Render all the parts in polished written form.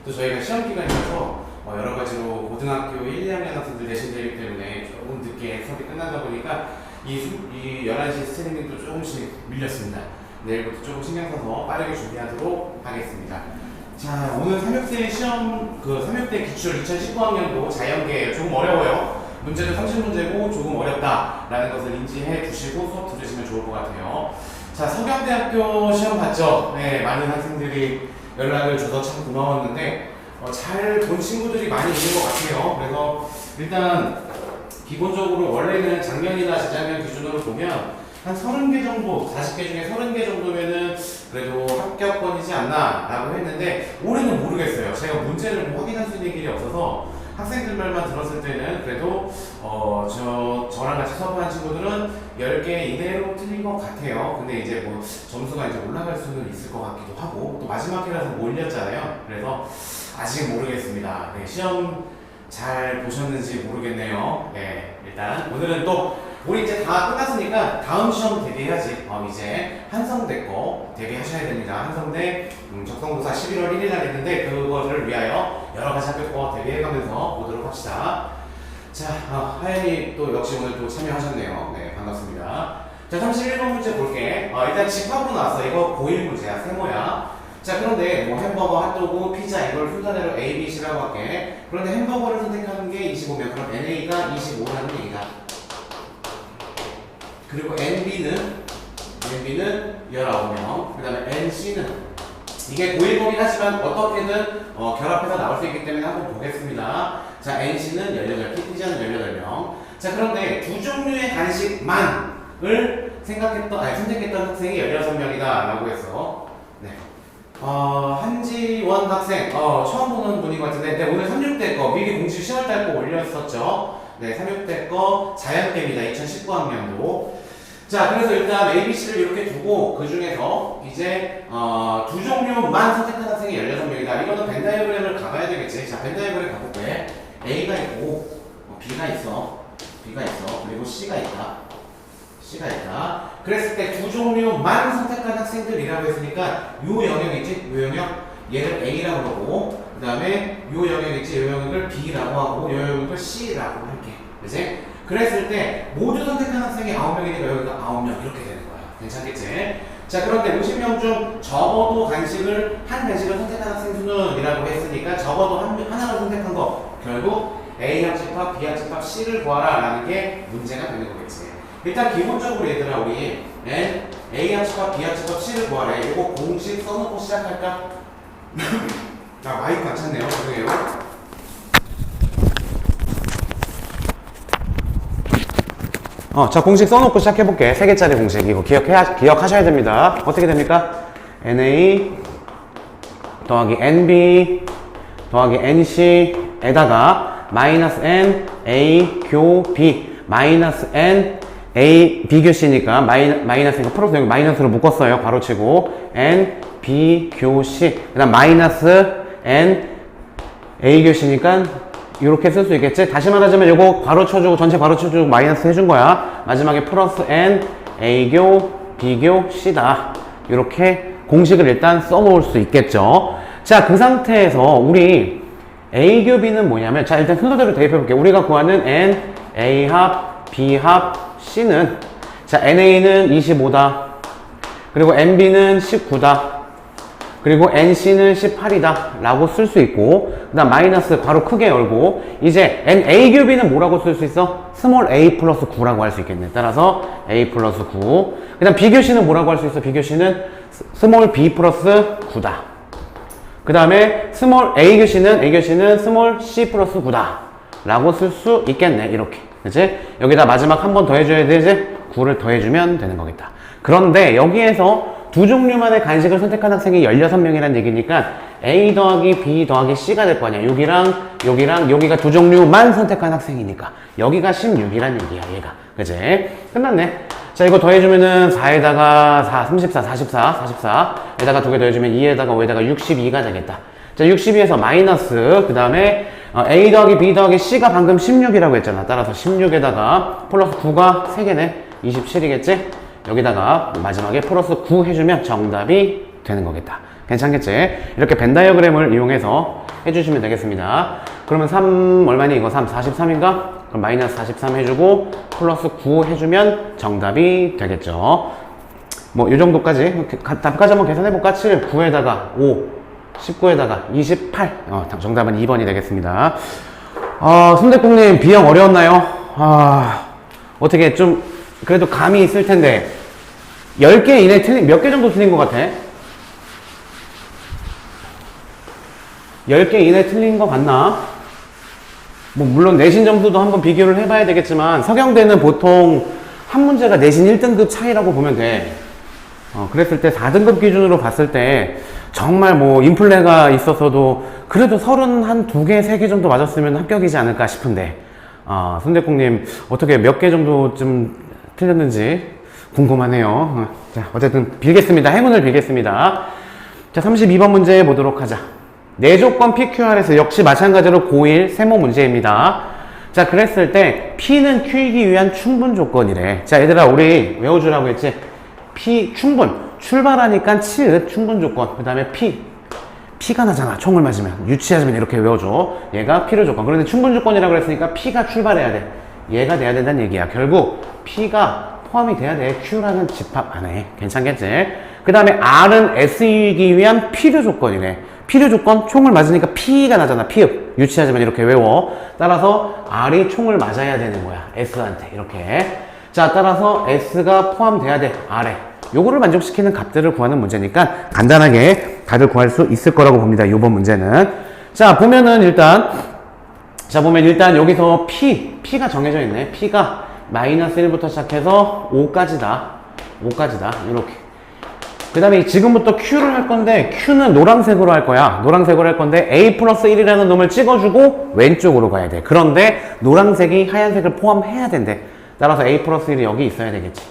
또 저희가 시험 기간이라서 여러 가지로 고등학교 1, 2학년 학생들 내신 되기 때문에 조금 늦게 수업이 끝나다 보니까 이 11시 스트리밍도 조금씩 밀렸습니다. 내일부터 조금 신경 써서 빠르게 준비하도록 하겠습니다. 자, 오늘 3학대 시험, 3학대 기출 2019학년도 자연계 조금 어려워요. 문제도 30문제고 조금 어렵다라는 것을 인지해 주시고 수업 들으시면 좋을 것 같아요. 자, 서경대학교 시험 봤죠? 네, 많은 학생들이 연락을 줘서 참 고마웠는데 잘 본 친구들이 많이 있는 것 같아요. 그래서 일단 기본적으로 원래는 작년이나 재작년 기준으로 보면 한 30개 정도, 40개 중에 30개 정도면은 그래도 합격권이지 않나 라고 했는데 올해는 모르겠어요. 제가 문제를 확인할 수 있는 길이 없어서 학생들 말만 들었을 때는 그래도 저랑 같이 수업하는 친구들은 10개 이내로 틀린 것 같아요. 근데 이제 뭐 점수가 이제 올라갈 수는 있을 것 같기도 하고 또 마지막 해라서 몰렸잖아요. 그래서 아직 모르겠습니다. 네, 시험 잘 보셨는지 모르겠네요. 네, 일단 오늘은 또 우리 이제 다 끝났으니까 다음 시험 대비해야지. 이제 한성대 거 대비하셔야 됩니다. 한성대 적성고사 11월 1일 날 했는데 그거를 위하여 여러 가지 학교 거 대비해가면서 보도록 합시다. 자, 하연이 또 역시 오늘 또 참여하셨네요. 네, 반갑습니다. 자, 31번 문제 볼게. 일단 집합으로 나왔어. 이거 고1 문제야. 세모야. 자, 그런데 뭐 햄버거, 핫도그, 피자 이걸 순서대로 A, B, C라고 할게. 그런데 햄버거를 선택하는 게 25면 그럼 NA가 25라는 얘기다. 그리고 NB는 19명, 그 다음에 NC는 이게 고1범이긴 하지만 어떻게든 결합해서 나올 수 있기 때문에 한번 보겠습니다. 자, NC는 18개, 피자는 18명. 자, 그런데 두 종류의 간식만을 선택했던 학생이 16명이다 라고 해서 네. 한지원 학생 처음 보는 분인 것 같은데 네, 오늘 36대 거 미리 공식 10월달 거 올렸었죠. 네, 36대 거 자연계입니다. 2019학년도. 자, 그래서 일단 ABC를 이렇게 두고 그 중에서 이제 두 종류만 선택한 학생이 16명이다. 이거는 벤 다이어그램을 가봐야 되겠지. 자, 벤 다이어그램 가볼게. A가 있고 B가 있어. 그리고 C가 있다. 그랬을 때 두 종류만 선택한 학생들이라고 했으니까 요 영역이지? 요 영역? 얘를 A라고 그러고 그 다음에 요 영역이지? 요 영역을 B라고 하고 요 영역을 C라고 할게. 그치? 그랬을 때 모두 선택한 학생이 9명이니까 여기가 9명 이렇게 되는 거야. 괜찮겠지? 자, 그런데 50명 중 적어도 한 간식을 선택한 학생 수는 이라고 했으니까 적어도 하나를 선택한 거 결국 A 합집합, B 합집합, C를 구하라 라는 게 문제가 되는 거겠지. 일단 기본적으로 얘들아 우리 A 합집합, B 합집합, C를 구하래. 이거 공식 써놓고 시작할까? 마이크 안 찼네요. 죄송해요. 자, 공식 써놓고 시작해볼게. 3개짜리 공식. 이거 기억하셔야 됩니다. 어떻게 됩니까? NA 더하기 NB 더하기 NC에다가 마이너스 N A 교 B 마이너스 N A B 교 C니까 마이너스니까 플러스 여기 마이너스로 묶었어요. 바로치고 N B 교 C 그 다음 마이너스 N A 교 C니까 이렇게 쓸 수 있겠지? 다시 말하자면 요거 바로 쳐주고 전체 바로 쳐주고 마이너스 해준 거야. 마지막에 플러스 N A교 B교 C다. 이렇게 공식을 일단 써놓을 수 있겠죠. 자, 그 상태에서 우리 A교 B는 뭐냐면 자, 일단 순서대로 대입해 볼게요. 우리가 구하는 N A합 B합 C는 자, NA는 25다. 그리고 NB는 19다. 그리고 NC는 18이다 라고 쓸 수 있고 그 다음 마이너스 바로 크게 열고 이제 NA교B는 뭐라고 쓸 수 있어? 스몰 a 플러스 9라고 할 수 있겠네. 따라서 a 플러스 9 그 다음 B교C는 뭐라고 할 수 있어? B교C는 스몰 b 플러스 9다. 그 다음에 스몰 A교C는 스몰 c 플러스 9다 라고 쓸 수 있겠네. 이렇게 그치? 여기다 마지막 한 번 더 해줘야 되지? 9를 더해주면 되는 거겠다. 그런데 여기에서 두 종류만의 간식을 선택한 학생이 16명이란 얘기니까 A 더하기 B 더하기 C가 될 거 아니야. 여기랑 여기가 두 종류만 선택한 학생이니까 여기가 16이란 얘기야. 얘가 그치? 끝났네. 자, 이거 더해주면은 4에다가 4, 34, 44 에다가 두 개 더해주면 2에다가 5에다가 62가 되겠다. 자, 62에서 마이너스 그 다음에 A 더하기 B 더하기 C가 방금 16이라고 했잖아. 따라서 16에다가 플러스 9가 3개네. 27이겠지? 여기다가 마지막에 플러스 9 해주면 정답이 되는 거겠다. 괜찮겠지? 이렇게 벤 다이어그램을 이용해서 해주시면 되겠습니다. 그러면 3 얼마니? 이거 3 43인가? 그럼 마이너스 43 해주고 플러스 9 해주면 정답이 되겠죠. 뭐 이 정도까지 답까지 한번 계산해볼까? 7, 9에다가 5, 19에다가 28. 정답은 2번이 되겠습니다. 순대국님 B형 어려웠나요? 어떻게 좀 그래도 감이 있을 텐데 10개 이내 틀린, 몇 개 정도 틀린 것 같아? 10개 이내 틀린 것 같나? 뭐 물론 내신 점수도 한번 비교를 해봐야 되겠지만 서경대는 보통 한 문제가 내신 1등급 차이라고 보면 돼. 그랬을 때 4등급 기준으로 봤을 때 정말 뭐 인플레가 있어서도 그래도 32개, 3개 정도 맞았으면 합격이지 않을까 싶은데 순대국님 어떻게 몇 개 정도 좀 틀렸는지 궁금하네요. 자, 어쨌든 빌겠습니다. 행운을 빌겠습니다. 자, 32번 문제 보도록 하자. 내조건 PQR에서 역시 마찬가지로 고1 세모 문제입니다. 자, 그랬을 때 P는 Q이기 위한 충분 조건이래. 자, 얘들아 우리 외워주라고 했지? P 충분. 출발하니까 치읓 충분 조건. 그 다음에 P가 나잖아. 총을 맞으면. 유치하지면 이렇게 외워줘. 얘가 필요 조건. 그런데 충분 조건이라고 그랬으니까 P가 출발해야 돼. 얘가 돼야 된다는 얘기야. 결국 P가 포함이 돼야 돼. Q라는 집합 안에. 괜찮겠지? 그 다음에 R은 S이기 위한 필요 조건이래. 필요 조건, 총을 맞으니까 P가 나잖아. 피읍. 유치하지만 이렇게 외워. 따라서 R이 총을 맞아야 되는 거야. S한테. 이렇게. 자, 따라서 S가 포함돼야 돼. R에. 요거를 만족시키는 값들을 구하는 문제니까 간단하게 답을 구할 수 있을 거라고 봅니다. 요번 문제는. 자, 보면은 일단 여기서 P가 정해져 있네. P가 마이너스 1부터 시작해서 5까지다. 이렇게. 그 다음에 지금부터 Q를 할 건데 Q는 노란색으로 할 거야. 노란색으로 할 건데 A 플러스 1이라는 놈을 찍어주고 왼쪽으로 가야 돼. 그런데 노란색이 하얀색을 포함해야 된대. 따라서 A 플러스 1이 여기 있어야 되겠지.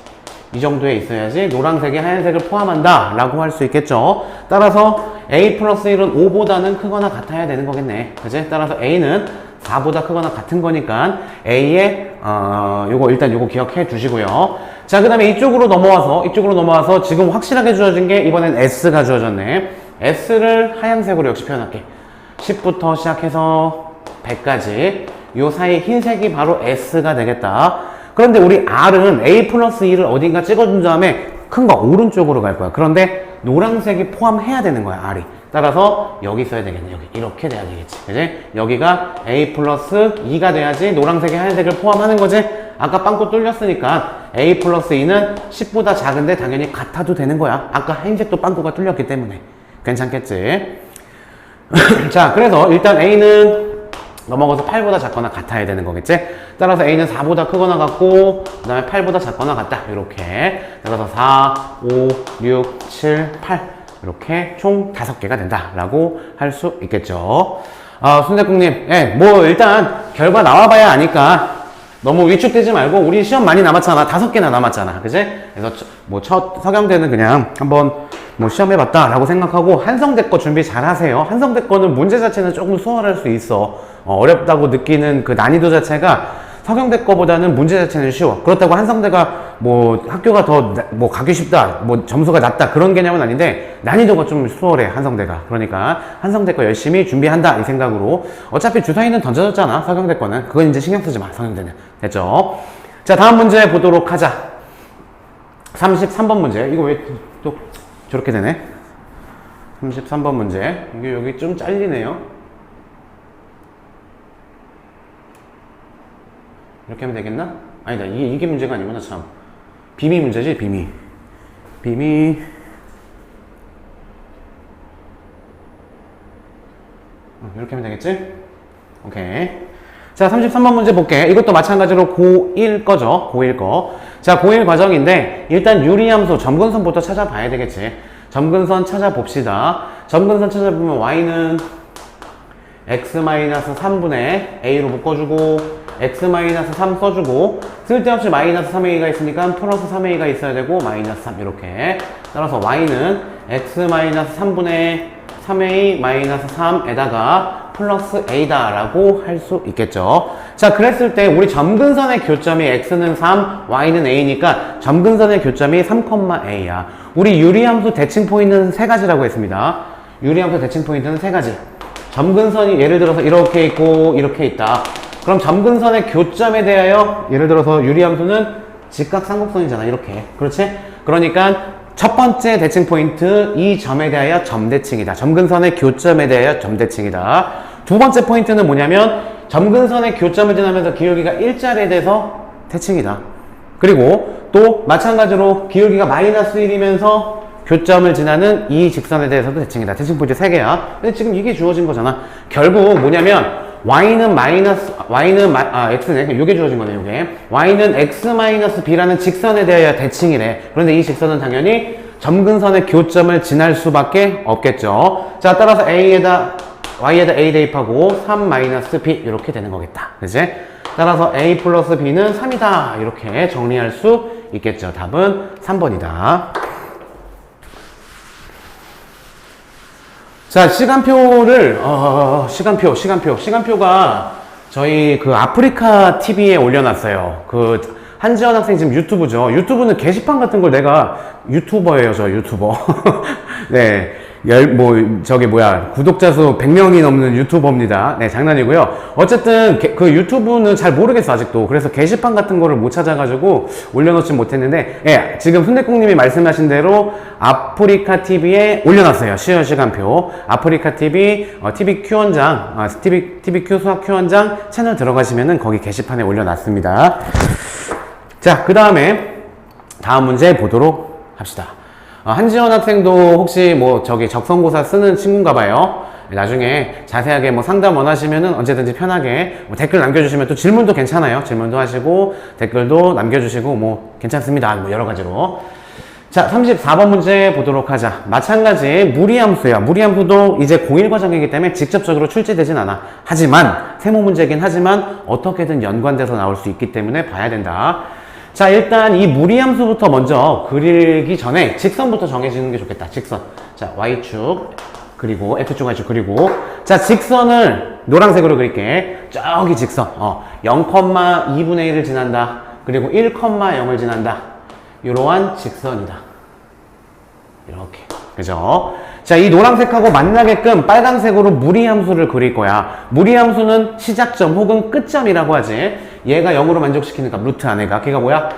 이 정도에 있어야지 노란색이 하얀색을 포함한다 라고 할 수 있겠죠. 따라서 A 플러스 1은 5보다는 크거나 같아야 되는 거겠네. 그치? 따라서 A는 4보다 크거나 같은 거니까 A의 요거 기억해 주시고요. 자, 그 다음에 이쪽으로 넘어와서 지금 확실하게 주어진 게 이번엔 S가 주어졌네. S를 하얀색으로 역시 표현할게. 10부터 시작해서 100까지 요 사이 흰색이 바로 S가 되겠다. 그런데 우리 R은 A 플러스 2를 어딘가 찍어준 다음에 큰 거 오른쪽으로 갈 거야. 그런데 노란색이 포함해야 되는 거야, R이. 따라서 여기 써야 되겠네. 여기 이렇게 돼야 되겠지. 그지? 여기가 A 플러스 2가 돼야지 노란색이 하얀색을 포함하는 거지. 아까 빵꾸 뚫렸으니까 A 플러스 2는 10보다 작은데 당연히 같아도 되는 거야. 아까 흰색도 빵꾸가 뚫렸기 때문에. 괜찮겠지? 자, 그래서 일단 A는 넘어가서 8보다 작거나 같아야 되는 거겠지? 따라서 A는 4보다 크거나 같고 그 다음에 8보다 작거나 같다. 이렇게. 따라서 4, 5, 6, 7, 8 이렇게 총 5개가 된다 라고 할 수 있겠죠. 순대국님, 뭐 일단 결과 나와봐야 아니까 너무 위축되지 말고 우리 시험 많이 남았잖아. 5개나 남았잖아. 그지? 그래서 뭐 첫 서경대는 그냥 한번 뭐 시험해봤다 라고 생각하고 한성대 거 준비 잘 하세요. 한성대 거는 문제 자체는 조금 수월할 수 있어. 어렵다고 느끼는 그 난이도 자체가 서경대 거보다는 문제 자체는 쉬워. 그렇다고 한성대가 뭐 학교가 더 뭐 가기 쉽다, 뭐 점수가 낮다 그런 개념은 아닌데 난이도가 좀 수월해, 한성대가. 그러니까 한성대 거 열심히 준비한다 이 생각으로. 어차피 주사위는 던져졌잖아, 서경대 거는. 그건 이제 신경 쓰지 마, 서경대는. 됐죠? 자, 다음 문제 보도록 하자. 33번 문제. 이거 왜 또 저렇게 되네? 33번 문제. 이게 여기 좀 잘리네요. 이렇게 하면 되겠나? 아니다. 이게 문제가 아니구나, 참. 비미 문제지, 비미. 이렇게 하면 되겠지? 오케이. 자, 33번 문제 볼게. 이것도 마찬가지로 고1 거죠. 고1 거. 자, 고1 과정인데, 일단 유리함수, 점근선부터 찾아봐야 되겠지. 점근선 찾아봅시다. 점근선 찾아보면 y는 x-3분의 a로 묶어주고, x-3 써주고, 쓸데없이 마이너스 3a가 있으니까 플러스 3a가 있어야 되고, 마이너스 3 이렇게. 따라서 y는 x-3분의 3a-3에다가 플러스 a다 라고 할 수 있겠죠. 자, 그랬을 때 우리 점근선의 교점이 x는 3, y는 a니까 점근선의 교점이 3,a야. 우리 유리함수 대칭 포인트는 3가지라고 했습니다. 유리함수 대칭 포인트는 3가지. 점근선이 예를 들어서 이렇게 있고 이렇게 있다. 그럼 점근선의 교점에 대하여 예를 들어서 유리함수는 직각삼각선이잖아. 이렇게. 그렇지? 그러니까 첫 번째 대칭 포인트 이 점에 대하여 점대칭이다. 점근선의 교점에 대하여 점대칭이다. 두 번째 포인트는 뭐냐면 점근선의 교점을 지나면서 기울기가 일자리에 대해서 대칭이다. 그리고 또 마찬가지로 기울기가 마이너스 1이면서 교점을 지나는 이 직선에 대해서도 대칭이다. 대칭 포인트 3개야. 근데 지금 이게 주어진 거잖아. 결국 뭐냐면 y는 x네. 이게 주어진 거네, 이게. y는 x-b라는 직선에 대하여 대칭이래. 그런데 이 직선은 당연히 점근선의 교점을 지날 수밖에 없겠죠. 자, 따라서 y에다 a 대입하고 3-b 이렇게 되는 거겠다. 그치? 따라서 a 플러스 b는 3이다. 이렇게 정리할 수 있겠죠. 답은 3번이다. 자, 시간표가 저희 그 아프리카 TV에 올려놨어요. 그 한지원 학생 지금 유튜브죠. 유튜브는 게시판 같은 걸 내가 유튜버예요, 저 유튜버. 네. 구독자 수 100명이 넘는 유튜버입니다. 네, 장난이고요. 어쨌든, 그 유튜브는 잘 모르겠어, 아직도. 그래서 게시판 같은 거를 못 찾아가지고 올려놓진 못했는데, 예, 지금 손대국님이 말씀하신 대로 아프리카 TV에 올려놨어요. 시간표. 아프리카 TV, TV Q 원장, TV Q 수학 Q 원장 채널 들어가시면은 거기 게시판에 올려놨습니다. 자, 그 다음 문제 보도록 합시다. 한지원 학생도 혹시 적성고사 쓰는 친구인가 봐요. 나중에 자세하게 상담 원하시면은 언제든지 편하게 댓글 남겨주시면 또 질문도 괜찮아요. 질문도 하시고 댓글도 남겨주시고 괜찮습니다. 여러 가지로. 자, 34번 문제 보도록 하자. 마찬가지 무리함수야. 무리함수도 이제 고1 과정이기 때문에 직접적으로 출제되진 않아. 하지만 세모 문제긴 하지만 어떻게든 연관돼서 나올 수 있기 때문에 봐야 된다. 자, 일단 이 무리함수부터 먼저 그리기 전에 직선부터 정해지는 게 좋겠다. 직선. 자, Y축, 그리고 X축, Y축, 그리고 자, 직선을 노란색으로 그릴게. 저기 직선. 0,2분의 1을 지난다. 그리고 1,0을 지난다. 이러한 직선이다. 이렇게. 그죠? 자, 이 노란색하고 만나게끔 빨간색으로 무리함수를 그릴 거야. 무리함수는 시작점 혹은 끝점이라고 하지. 얘가 0으로 만족시키는 값, 루트 안에가. 걔가 뭐야?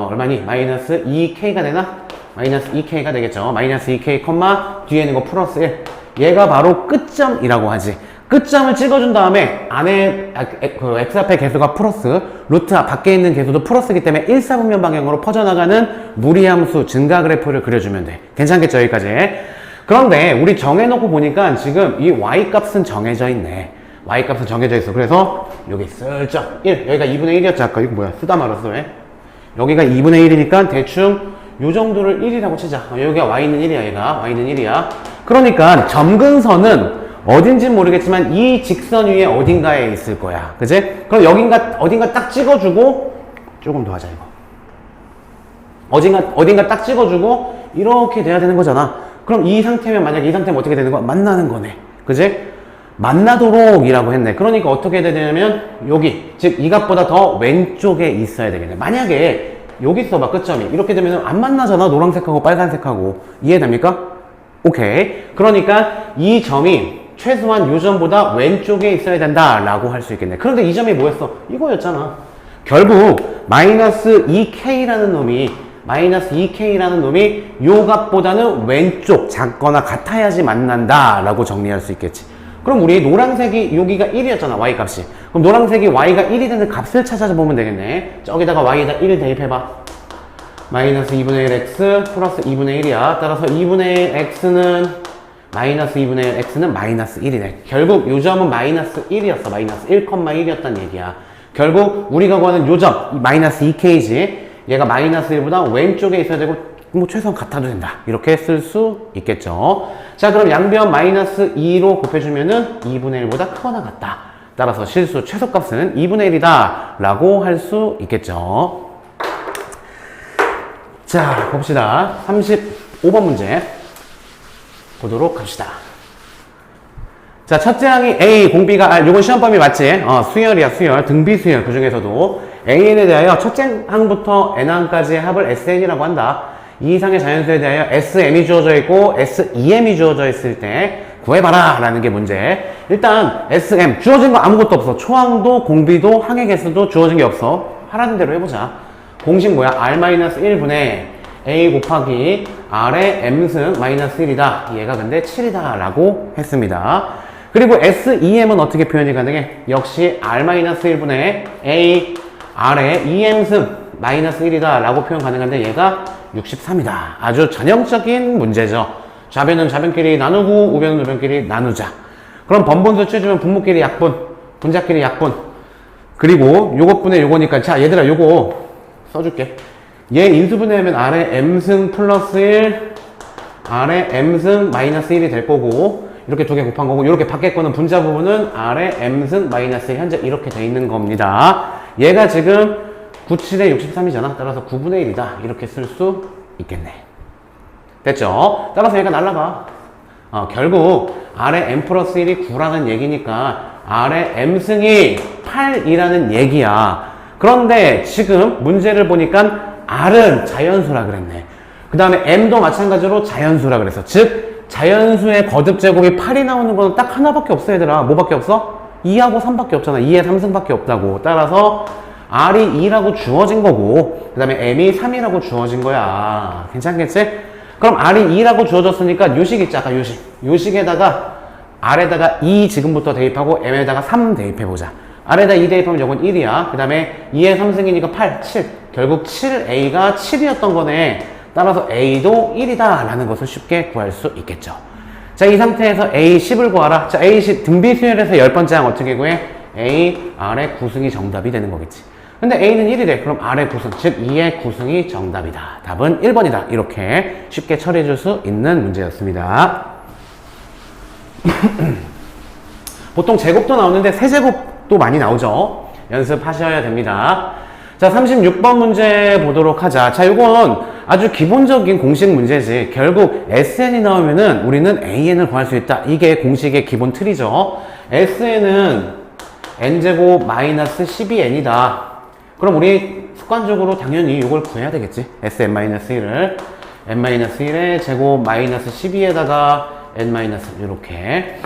얼마니? 마이너스 2k가 되나? 마이너스 2k가 되겠죠. 마이너스 2k, 뒤에 있는 거 플러스 1. 얘가 바로 끝점이라고 하지. 끝점을 찍어준 다음에 안에 그 x 앞에 개수가 플러스, 루트 밖에 있는 개수도 플러스이기 때문에 1사분면 방향으로 퍼져나가는 무리함수 증가 그래프를 그려주면 돼. 괜찮겠죠, 여기까지? 그런데 우리 정해놓고 보니까 지금 이 y 값은 정해져 있네. y 값은 정해져 있어. 그래서 여기 슬쩍 1, 여기가 2분의 1이었지 아까. 이거 뭐야, 쓰다 말았어. 왜? 여기가 2분의 1이니까 대충 요 정도를 1이라고 치자. 여기가 y는 1이야. 얘가 y는 1이야. 그러니까 점근선은 어딘진 모르겠지만 이 직선 위에 어딘가에 있을 거야. 그치? 그럼 어딘가 딱 찍어주고, 조금 더 하자, 이거. 어딘가 딱 찍어주고, 이렇게 돼야 되는 거잖아. 그럼 이 상태면, 만약에 이 상태면 어떻게 되는 거야? 만나는 거네. 그치? 만나도록 이라고 했네. 그러니까 어떻게 해야 되냐면, 여기, 즉, 이 값보다 더 왼쪽에 있어야 되겠네. 만약에, 여기 있어봐, 끝점이. 이렇게 되면 안 만나잖아. 노란색하고 빨간색하고. 이해됩니까? 오케이. 그러니까 이 점이 최소한 요 점보다 왼쪽에 있어야 된다 라고 할 수 있겠네. 그런데 이 점이 뭐였어? 이거였잖아. 결국 마이너스 2k라는 놈이 요 값보다는 왼쪽 작거나 같아야지 만난다 라고 정리할 수 있겠지. 그럼 우리 노란색이 여기가 1이었잖아, y 값이. 그럼 노란색이 y가 1이 되는 값을 찾아보면 되겠네. 저기다가 y에다 1 대입해봐. 마이너스 2분의 1 x 플러스 2분의 1이야. 따라서 2분의 1 x는 마이너스 2분의 1 x는 마이너스 1이네. 결국 요 점은 마이너스 1이었어. 마이너스 1,1이었단 얘기야. 결국 우리가 구하는 요 점, 마이너스 2k지. 얘가 마이너스 1보다 왼쪽에 있어야 되고 최소한 같아도 된다. 이렇게 쓸 수 있겠죠. 자, 그럼 양변 마이너스 2로 곱해주면은 2분의 1보다 크거나 같다. 따라서 실수 최소값은 2분의 1이다 라고 할 수 있겠죠. 자, 봅시다. 35번 문제 보도록 합시다. 자, 첫째 항이 A, 공비가 R. 요건 시험 범위 맞지? 수열이야, 수열. 등비 수열. 그 중에서도 AN에 대하여 첫째 항부터 N항까지의 합을 SN이라고 한다. 이 이상의 자연수에 대하여 SM이 주어져 있고 SEM이 주어져 있을 때 구해봐라 라는 게 문제. 일단 SM 주어진 거 아무것도 없어. 초항도 공비도 항해 개수도 주어진 게 없어. 하라는 대로 해보자. 공식 뭐야? R-1분의 A 곱하기 R의 M승 마이너스 1이다. 얘가 근데 7이다 라고 했습니다. 그리고 SEM은 어떻게 표현이 가능해? 역시 R-1분의 A R의 EM승 마이너스 1이다 라고 표현 가능한데 얘가 63이다. 아주 전형적인 문제죠. 좌변은 좌변끼리 나누고 우변은 우변끼리 나누자. 그럼 번분수 취해주면 분모끼리 약분, 분자끼리 약분. 그리고 요것분의 요거니까 자 얘들아 요거 써줄게. 얘 인수분해하면 R의 M승 플러스 1 R의 M승 마이너스 1이 될 거고 이렇게 두 개 곱한 거고 이렇게 밖에 거는 분자 부분은 R의 M승 마이너스 1 현재 이렇게 돼 있는 겁니다. 얘가 지금 97에 63이잖아. 따라서 9분의 1이다. 이렇게 쓸 수 있겠네. 됐죠? 따라서 얘가 날라가. 결국 R의 M 플러스 1이 9라는 얘기니까 R의 M승이 8이라는 얘기야. 그런데 지금 문제를 보니까 R은 자연수라 그랬네. 그 다음에 M도 마찬가지로 자연수라 그랬어. 즉 자연수의 거듭 제곱이 8이 나오는 거는 딱 하나밖에 없어 얘들아. 뭐밖에 없어? 2하고 3밖에 없잖아. 2의 3승밖에 없다고. 따라서 R이 2라고 주어진 거고 그 다음에 M이 3이라고 주어진 거야. 괜찮겠지? 그럼 R이 2라고 주어졌으니까 요식 있지 아까 요식. 요식에다가 R에다가 2 지금부터 대입하고 M에다가 3 대입해보자. R에다 2 대입하면 저건 1이야. 그 다음에 2의 3승이니까 8, 7. 결국 7A가 7이었던 거네. 따라서 A도 1이다 라는 것을 쉽게 구할 수 있겠죠. 자, 이 상태에서 A10을 구하라. 자, A10 등비수열에서 10번째 항 어떻게 구해? A, R의 9승이 정답이 되는 거겠지. 근데 A는 1이래. 그럼 R의 9승, 즉 2의 9승이 정답이다. 답은 1번이다. 이렇게 쉽게 처리해 줄 수 있는 문제였습니다. 보통 제곱도 나오는데 세제곱도 많이 나오죠. 연습하셔야 됩니다. 자, 36번 문제 보도록 하자. 자, 이건 아주 기본적인 공식 문제지. 결국 SN이 나오면은 우리는 AN을 구할 수 있다. 이게 공식의 기본 틀이죠. SN은 N제곱 마이너스 12N이다. 그럼 우리 습관적으로 당연히 이걸 구해야 되겠지. SN-1을 N-1의 제곱 마이너스 12에다가 N- 이렇게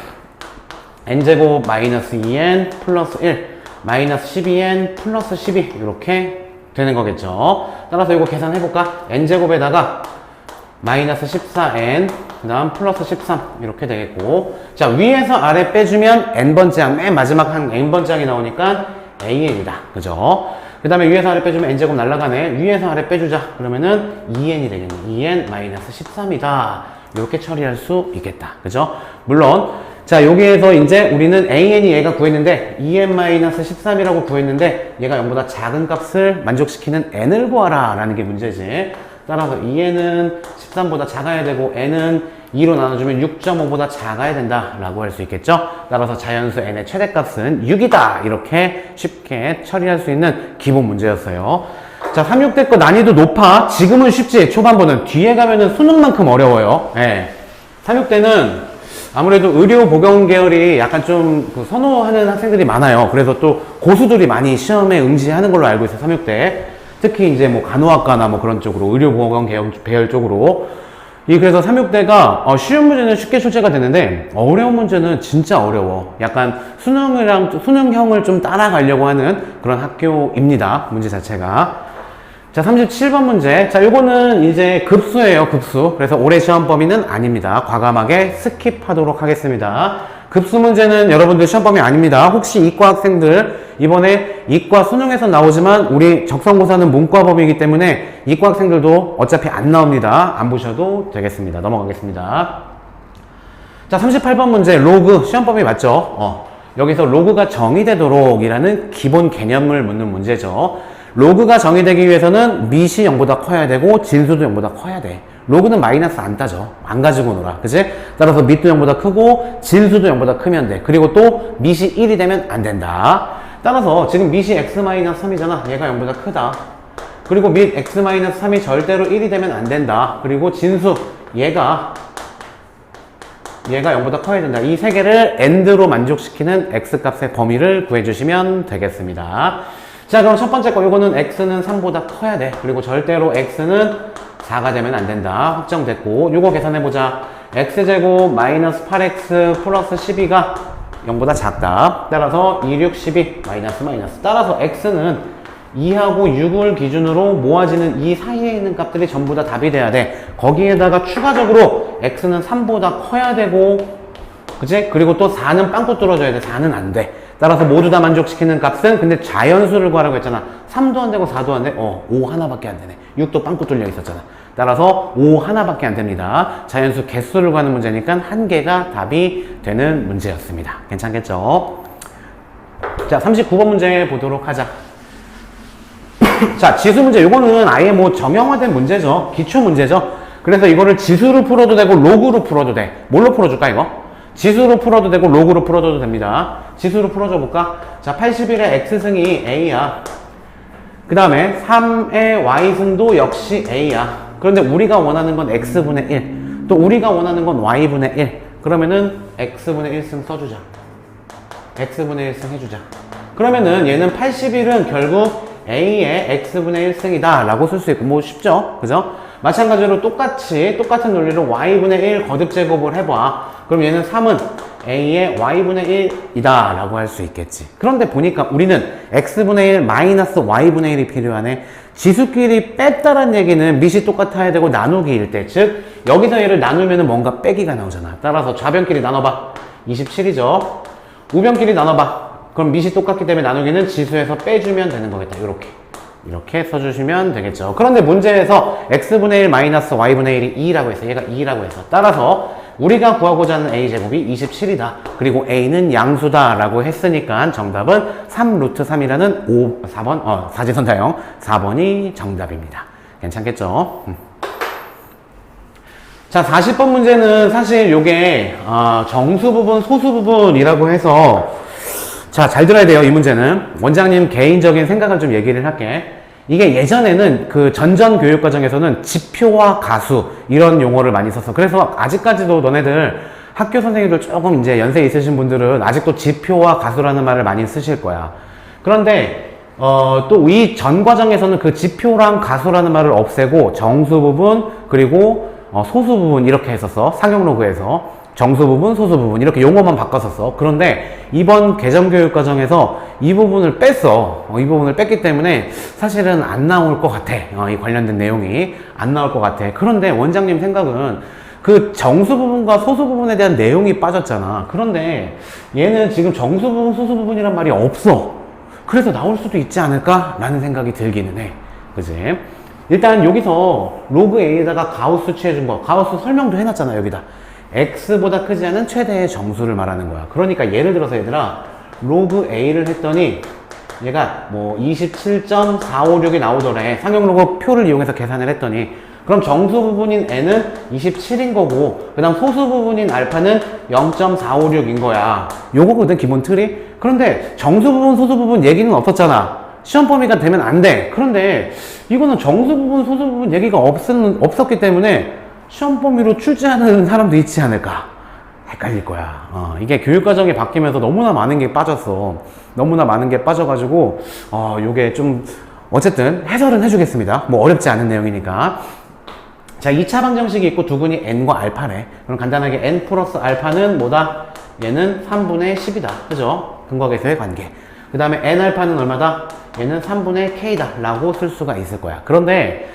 N제곱 마이너스 2N 플러스 1 마이너스 12N 플러스 12 이렇게 되는 거겠죠. 따라서 이거 계산해볼까? N제곱에다가 마이너스 14N 그 다음 플러스 13 이렇게 되겠고 자 위에서 아래 빼주면 N번째 항 맨 마지막 한 N번째 항이 나오니까 AN이다. 그죠? 그 다음에 위에서 아래 빼주면 N제곱 날라가네. 위에서 아래 빼주자. 그러면은 2N이 되겠네. 2N 마이너스 13이다. 이렇게 처리할 수 있겠다. 그죠? 물론 자 여기에서 이제 우리는 AN이 얘가 구했는데 2N-13이라고 구했는데 얘가 0보다 작은 값을 만족시키는 N을 구하라 라는 게 문제지. 따라서 2N은 13보다 작아야 되고 N은 2로 나눠주면 6.5보다 작아야 된다 라고 할 수 있겠죠. 따라서 자연수 N의 최대값은 6이다 이렇게 쉽게 처리할 수 있는 기본 문제였어요. 자 36대 거 난이도 높아. 지금은 쉽지. 초반부는 뒤에 가면은 수능만큼 어려워요. 네. 36대는 아무래도 의료 보건 계열이 약간 좀 선호하는 학생들이 많아요. 그래서 또 고수들이 많이 시험에 응시하는 걸로 알고 있어요. 36대. 특히 이제 뭐 간호학과나 뭐 그런 쪽으로 의료 보건 계열 쪽으로. 그래서 36대가 쉬운 문제는 쉽게 출제가 되는데 어려운 문제는 진짜 어려워. 약간 수능형을 좀 따라가려고 하는 그런 학교입니다. 문제 자체가. 자, 37번 문제. 자, 요거는 이제 급수예요, 급수. 그래서 올해 시험 범위는 아닙니다. 과감하게 스킵하도록 하겠습니다. 급수 문제는 여러분들 시험 범위 아닙니다. 혹시 이과 학생들 이번에 이과 수능에서 나오지만 우리 적성고사는 문과 범위이기 때문에 이과 학생들도 어차피 안 나옵니다. 안 보셔도 되겠습니다. 넘어가겠습니다. 자, 38번 문제. 로그. 시험 범위 맞죠? 여기서 로그가 정의되도록 이라는 기본 개념을 묻는 문제죠. 로그가 정의되기 위해서는 밑이 0보다 커야 되고 진수도 0보다 커야 돼. 로그는 마이너스 안 따져. 안 가지고 놀아. 그치? 따라서 밑도 0보다 크고 진수도 0보다 크면 돼. 그리고 또 밑이 1이 되면 안 된다. 따라서 지금 밑이 x-3이잖아. 얘가 0보다 크다. 그리고 밑 x-3이 절대로 1이 되면 안 된다. 그리고 진수 얘가 0보다 커야 된다. 이 세 개를 AND로 만족시키는 x값의 범위를 구해주시면 되겠습니다. 자, 그럼 첫 번째 거, 이거는 x는 3보다 커야 돼. 그리고 절대로 x는 4가 되면 안 된다. 확정됐고, 요거 계산해보자. x제곱 마이너스 8x 플러스 12가 0보다 작다. 따라서 2, 6, 12 마이너스 마이너스. 따라서 x는 2하고 6을 기준으로 모아지는 이 사이에 있는 값들이 전부 다 답이 돼야 돼. 거기에다가 추가적으로 x는 3보다 커야 되고, 그치? 그리고 또 4는 빵꾸 뚫어줘야 돼. 4는 안 돼. 따라서 모두 다 만족시키는 값은, 근데 자연수를 구하라고 했잖아. 3도 안 되고 4도 안 돼? 5 하나밖에 안 되네. 6도 빵꾸 뚫려 있었잖아. 따라서 5 하나밖에 안 됩니다. 자연수 개수를 구하는 문제니까 한 개가 답이 되는 문제였습니다. 괜찮겠죠? 자, 39번 문제 보도록 하자. 자, 지수 문제. 이거는 아예 뭐 정형화된 문제죠. 기초 문제죠. 그래서 이거를 지수로 풀어도 되고 로그로 풀어도 돼. 뭘로 풀어줄까 이거? 지수로 풀어도 되고 로그로 풀어줘도 됩니다. 지수로 풀어줘 볼까? 자, 81의 x승이 a야. 그 다음에 3의 y승도 역시 a야. 그런데 우리가 원하는 건 x분의 1. 또 우리가 원하는 건 y분의 1. 그러면은 x분의 1승 써주자. x분의 1승 해주자. 그러면은 얘는 81은 결국 a의 x분의 1승이다 라고 쓸 수 있고, 뭐 쉽죠? 그죠? 마찬가지로 똑같은 논리로 y분의 1 거듭 제곱을 해봐. 그럼 얘는 3은 a의 y분의 1이다 라고 할 수 있겠지. 그런데 보니까 우리는 x분의 1 마이너스 y분의 1이 필요하네. 지수끼리 뺐다란 얘기는 밑이 똑같아야 되고 나누기일 때, 즉 여기서 얘를 나누면 뭔가 빼기가 나오잖아. 따라서 좌변끼리 나눠봐. 27이죠. 우변끼리 나눠봐. 그럼 밑이 똑같기 때문에 나누기는 지수에서 빼주면 되는 거겠다. 이렇게 써주시면 되겠죠. 그런데 문제에서 x분의 1 마이너스 y분의 1이 2라고 했어. 얘가 2라고 했어. 따라서 우리가 구하고자 하는 a제곱이 27이다. 그리고 a는 양수다 라고 했으니까 정답은 3루트 3이라는 4번, 사지선다형 4번이 정답입니다. 괜찮겠죠? 자, 40번 문제는 사실 요게 정수 부분, 소수 부분이라고 해서, 자, 잘 들어야 돼요. 이 문제는 원장님 개인적인 생각을 좀 얘기를 할게. 이게 예전에는 그 전전 교육 과정에서는 지표와 가수 이런 용어를 많이 썼어. 그래서 아직까지도 너네들 학교 선생님들 조금 이제 연세 있으신 분들은 아직도 지표와 가수라는 말을 많이 쓰실 거야. 그런데 또 이 전 과정에서는 그 지표랑 가수라는 말을 없애고 정수 부분 그리고 소수 부분 이렇게 했었어. 상용로그에서 정수 부분, 소수 부분 이렇게 용어만 바꿨었어. 그런데 이번 개정교육 과정에서 이 부분을 뺐어. 이 부분을 뺐기 때문에 사실은 안 나올 것 같아. 이 관련된 내용이 안 나올 것 같아. 그런데 원장님 생각은 그 정수 부분과 소수 부분에 대한 내용이 빠졌잖아. 그런데 얘는 지금 정수 부분, 소수 부분이란 말이 없어. 그래서 나올 수도 있지 않을까? 라는 생각이 들기는 해. 그지? 일단 여기서 로그 A에다가 가우스 취해준 거, 가우스 설명도 해놨잖아, 여기다. x보다 크지 않은 최대의 정수를 말하는 거야. 그러니까 예를 들어서 얘들아, 로그 A를 했더니 얘가 뭐 27.456이 나오더래. 상용 로그 표를 이용해서 계산을 했더니, 그럼 정수 부분인 n은 27인 거고, 그 다음 소수 부분인 알파는 0.456인 거야. 요거거든, 기본 틀이. 그런데 정수 부분, 소수 부분 얘기는 없었잖아. 시험 범위가 되면 안 돼. 그런데 이거는 정수 부분, 소수 부분 얘기가 없었기 때문에 시험 범위로 출제하는 사람도 있지 않을까? 헷갈릴 거야. 이게 교육과정이 바뀌면서 너무나 많은 게 빠졌어. 너무나 많은 게 빠져가지고, 요게 좀, 어쨌든 해설은 해주겠습니다. 뭐 어렵지 않은 내용이니까. 자, 2차 방정식이 있고 두근이 n과 알파래. 그럼 간단하게 n 플러스 알파는 뭐다? 얘는 3분의 10이다. 그죠? 근거계수의 관계. 그 다음에 n 알파는 얼마다? 얘는 3분의 k다. 라고 쓸 수가 있을 거야. 그런데,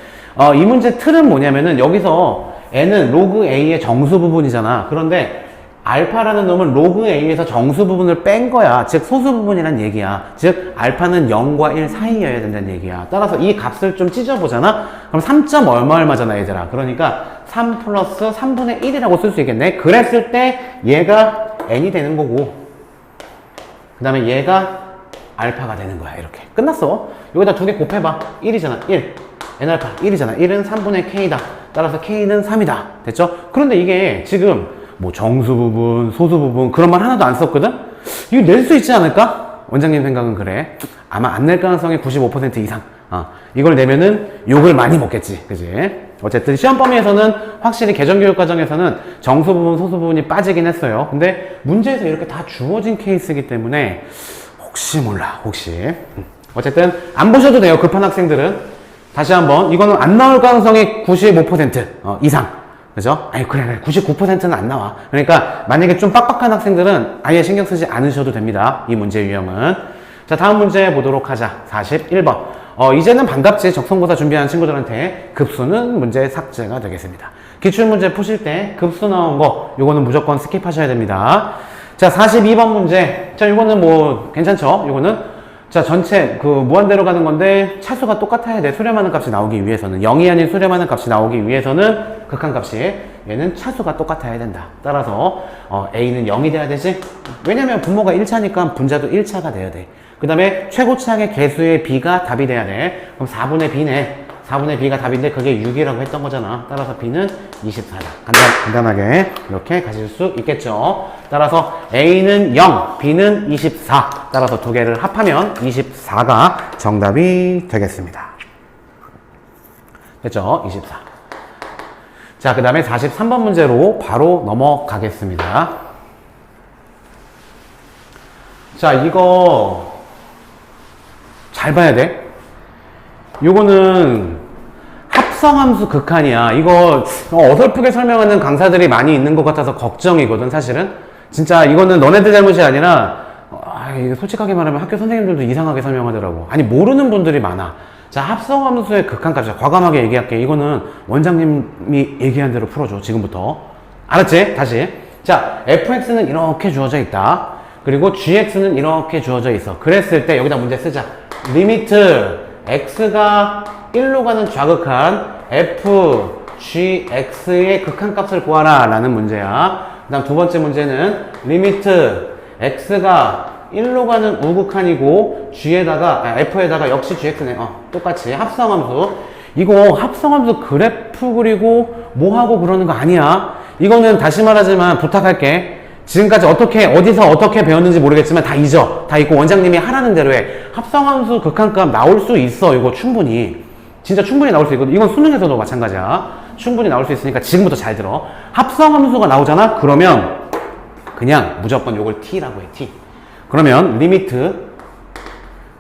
이 문제 틀은 뭐냐면은 여기서 n은 로그 a의 정수 부분이잖아. 그런데 알파라는 놈은 로그 a에서 정수 부분을 뺀 거야. 즉 소수 부분이란 얘기야. 즉 알파는 0과 1 사이여야 된다는 얘기야. 따라서 이 값을 좀 찢어보잖아. 그럼 3점 얼마잖아 얘들아. 그러니까 3 플러스 3분의 1이라고 쓸 수 있겠네. 그랬을 때 얘가 n이 되는 거고, 그 다음에 얘가 알파가 되는 거야. 이렇게 끝났어. 여기다 두 개 곱해봐. 1이잖아. 1 n알파 1이잖아. 1은 3분의 k다. 따라서 k는 3이다. 됐죠? 그런데 이게 지금 뭐 정수 부분, 소수 부분 그런 말 하나도 안 썼거든? 이거 낼 수 있지 않을까? 원장님 생각은 그래. 아마 안 낼 가능성이 95% 이상. 이걸 내면은 욕을 많이 먹겠지. 그지? 어쨌든 시험 범위에서는 확실히 개정교육 과정에서는 정수 부분, 소수 부분이 빠지긴 했어요. 근데 문제에서 이렇게 다 주어진 케이스이기 때문에 혹시 몰라. 혹시. 어쨌든 안 보셔도 돼요. 급한 학생들은. 다시 한번 이거는 안 나올 가능성이 95% 이상. 그죠? 아니 그래 99%는 안 나와. 그러니까 만약에 좀 빡빡한 학생들은 아예 신경 쓰지 않으셔도 됩니다. 이 문제 유형은. 자, 다음 문제 보도록 하자. 41번. 이제는 반갑지. 적성고사 준비하는 친구들한테 급수는 문제 삭제가 되겠습니다. 기출문제 푸실 때 급수 나온 거 요거는 무조건 스킵하셔야 됩니다. 자, 42번 문제. 자, 요거는 뭐 괜찮죠? 요거는 자, 전체 그 무한대로 가는 건데 차수가 똑같아야 돼. 수렴하는 값이 나오기 위해서는 0이 아닌 수렴하는 값이 나오기 위해서는 극한값이 얘는 차수가 똑같아야 된다. 따라서 A는 0이 돼야 되지. 왜냐면 분모가 1차니까 분자도 1차가 돼야 돼. 그 다음에 최고차의 개수의 B가 답이 돼야 돼. 그럼 4분의 B네. 4분의 B가 답인데 그게 6이라고 했던 거잖아. 따라서 B는 24다. 간단하게 이렇게 가실 수 있겠죠. 따라서 A는 0, B는 24. 따라서 두 개를 합하면 24가 정답이 되겠습니다. 됐죠? 24. 자, 그 다음에 43번 문제로 바로 넘어가겠습니다. 자, 이거 잘 봐야 돼. 요거는 합성함수 극한이야. 이거 어설프게 설명하는 강사들이 많이 있는 것 같아서 걱정이거든, 사실은. 진짜 이거는 너네들 잘못이 아니라 이거 솔직하게 말하면 학교 선생님들도 이상하게 설명하더라고. 아니 모르는 분들이 많아. 자, 합성함수의 극한값이야. 과감하게 얘기할게. 이거는 원장님이 얘기한 대로 풀어줘, 지금부터. 알았지? 다시. 자, fx는 이렇게 주어져 있다. 그리고 gx는 이렇게 주어져 있어. 그랬을 때 여기다 문제 쓰자. 리미트 x가 1로 가는 좌극한 f, gx의 극한값을 구하라 라는 문제야. 그 다음 두 번째 문제는 리미트 x가 1로 가는 우극한이고 f에다가 역시 gx네. 똑같이 합성함수. 이거 합성함수 그래프 그리고 뭐하고 그러는 거 아니야. 이거는 다시 말하지만 부탁할게. 지금까지 어디서 어떻게 배웠는지 모르겠지만 다 잊어. 다 잊고 원장님이 하라는 대로 해. 합성함수 극한값 나올 수 있어. 이거 충분히. 진짜 충분히 나올 수 있거든. 이건 수능에서도 마찬가지야. 충분히 나올 수 있으니까 지금부터 잘 들어. 합성함수가 나오잖아? 그러면 그냥 무조건 요걸 t라고 해. t. 그러면 리미트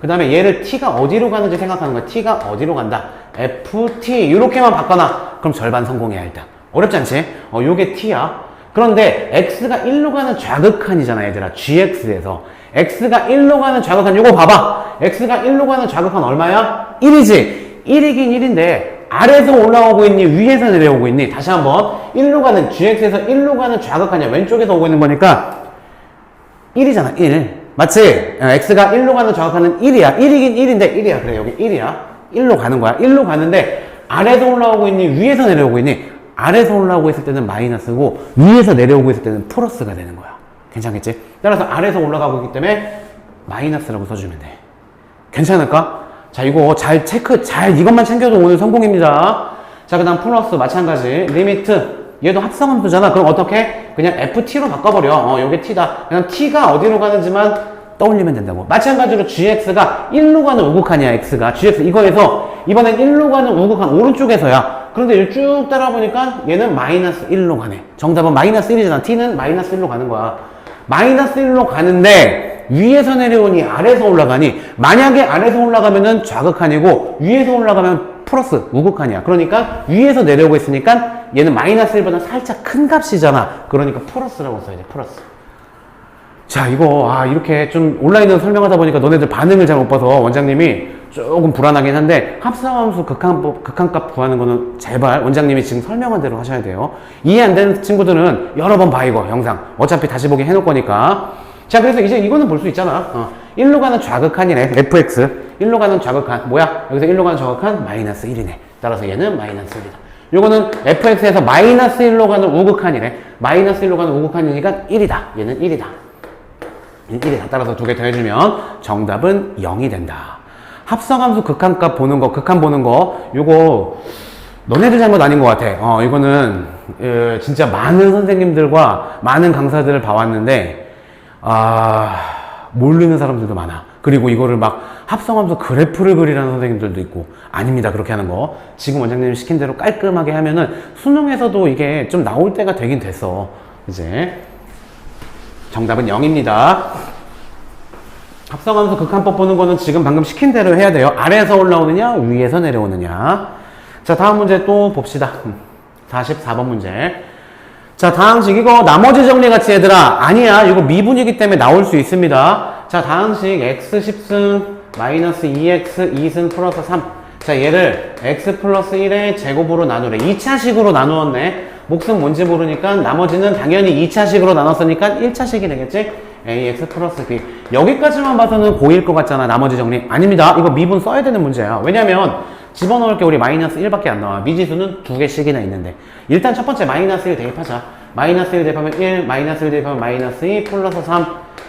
그 다음에 얘를 t가 어디로 가는지 생각하는 거야. t가 어디로 간다. ft 이렇게만 바꿔놔. 그럼 절반 성공이야 일단. 어렵지 않지? 요게 t야. 그런데 x가 1로 가는 좌극한이잖아 얘들아. gx에서 x가 1로 가는 좌극한 요거 봐봐. x가 1로 가는 좌극한 얼마야? 1이지. 1이긴 1인데 아래에서 올라오고 있니? 위에서 내려오고 있니? 다시 한번 1로 가는 gx에서 1로 가는 좌극한이야. 왼쪽에서 오고 있는 거니까 1이잖아 1. 맞지? x가 1로 가는 좌극한은 1이야. 1이긴 1인데 1이야. 그래 여기 1이야. 1로 가는 거야. 1로 가는데 아래에서 올라오고 있니? 위에서 내려오고 있니? 아래에서 올라오고 있을 때는 마이너스고 위에서 내려오고 있을 때는 플러스가 되는 거야. 괜찮겠지? 따라서 아래에서 올라가고 있기 때문에 마이너스라고 써주면 돼. 괜찮을까? 자, 이거 이것만 챙겨도 오늘 성공입니다. 자, 그 다음 플러스 마찬가지. 리미트. 얘도 합성함수잖아. 그럼 어떻게? 그냥 ft로 바꿔버려. 요게 t다. 그냥 t가 어디로 가는지만 떠올리면 된다고. 마찬가지로 gx가 1로 가는 우극한이야, x가. gx 이거에서 이번엔 1로 가는 우극한 오른쪽에서야. 그런데 이를 쭉 따라보니까 얘는 마이너스 1로 가네. 정답은 마이너스 1이잖아. t는 마이너스 1로 가는 거야. 마이너스 1로 가는데 위에서 내려오니 아래에서 올라가니 만약에 아래에서 올라가면은 좌극한이고 위에서 올라가면 플러스 우극한이야. 그러니까 위에서 내려오고 있으니까 얘는 마이너스 1보다 살짝 큰 값이잖아. 그러니까 플러스라고 써야 돼. 플러스. 자, 이거 이렇게 좀 온라인으로 설명하다 보니까 너네들 반응을 잘 못 봐서 원장님이 조금 불안하긴 한데 합성함수 극한값 구하는 거는 제발 원장님이 지금 설명한 대로 하셔야 돼요. 이해 안 되는 친구들은 여러 번 봐 이거 영상. 어차피 다시 보기 해놓을 거니까. 자, 그래서 이제 이거는 볼 수 있잖아. 1로 가는 좌극한이네. fx 1로 가는 좌극한 뭐야? 여기서 1로 가는 좌극한 마이너스 1이네. 따라서 얘는 마이너스 1이다. 요거는 fx에서 마이너스 1로 가는 우극한이네. 마이너스 1로 가는 우극한이니까 1이다. 얘는 1이다. 1이다. 따라서 두 개 더해주면 정답은 0이 된다. 합성함수 극한값 보는 거, 극한 보는 거, 요거 너네들 잘못 아닌 것 같아. 이거는 진짜 많은 선생님들과 많은 강사들을 봐왔는데 모르는 사람들도 많아. 그리고 이거를 막 합성함수 그래프를 그리라는 선생님들도 있고. 아닙니다, 그렇게 하는 거. 지금 원장님이 시킨 대로 깔끔하게 하면은 수능에서도 이게 좀 나올 때가 되긴 됐어. 이제 정답은 0입니다. 합성함수 극한법 보는 거는 지금 방금 시킨 대로 해야 돼요. 아래에서 올라오느냐, 위에서 내려오느냐. 자, 다음 문제 또 봅시다. 44번 문제. 자, 다항식 이거 나머지 정리 같이 얘들아. 아니야. 이거 미분이기 때문에 나올 수 있습니다. 자, 다항식 x 10승 마이너스 2x 2승 플러스 3. 자, 얘를 x 플러스 1의 제곱으로 나누래. 2차식으로 나누었네. 몫은 뭔지 모르니까 나머지는 당연히 2차식으로 나눴으니까 1차식이 되겠지? ax 플러스 b. 여기까지만 봐서는 고일 것 같잖아. 나머지 정리. 아닙니다. 이거 미분 써야 되는 문제야. 왜냐면 집어넣을 게 우리 마이너스 1밖에 안 나와. 미지수는 2개씩이나 있는데. 일단 첫 번째 마이너스 1 대입하자. 마이너스 1 대입하면 1, 마이너스 1 대입하면 마이너스 2, 플러스 3.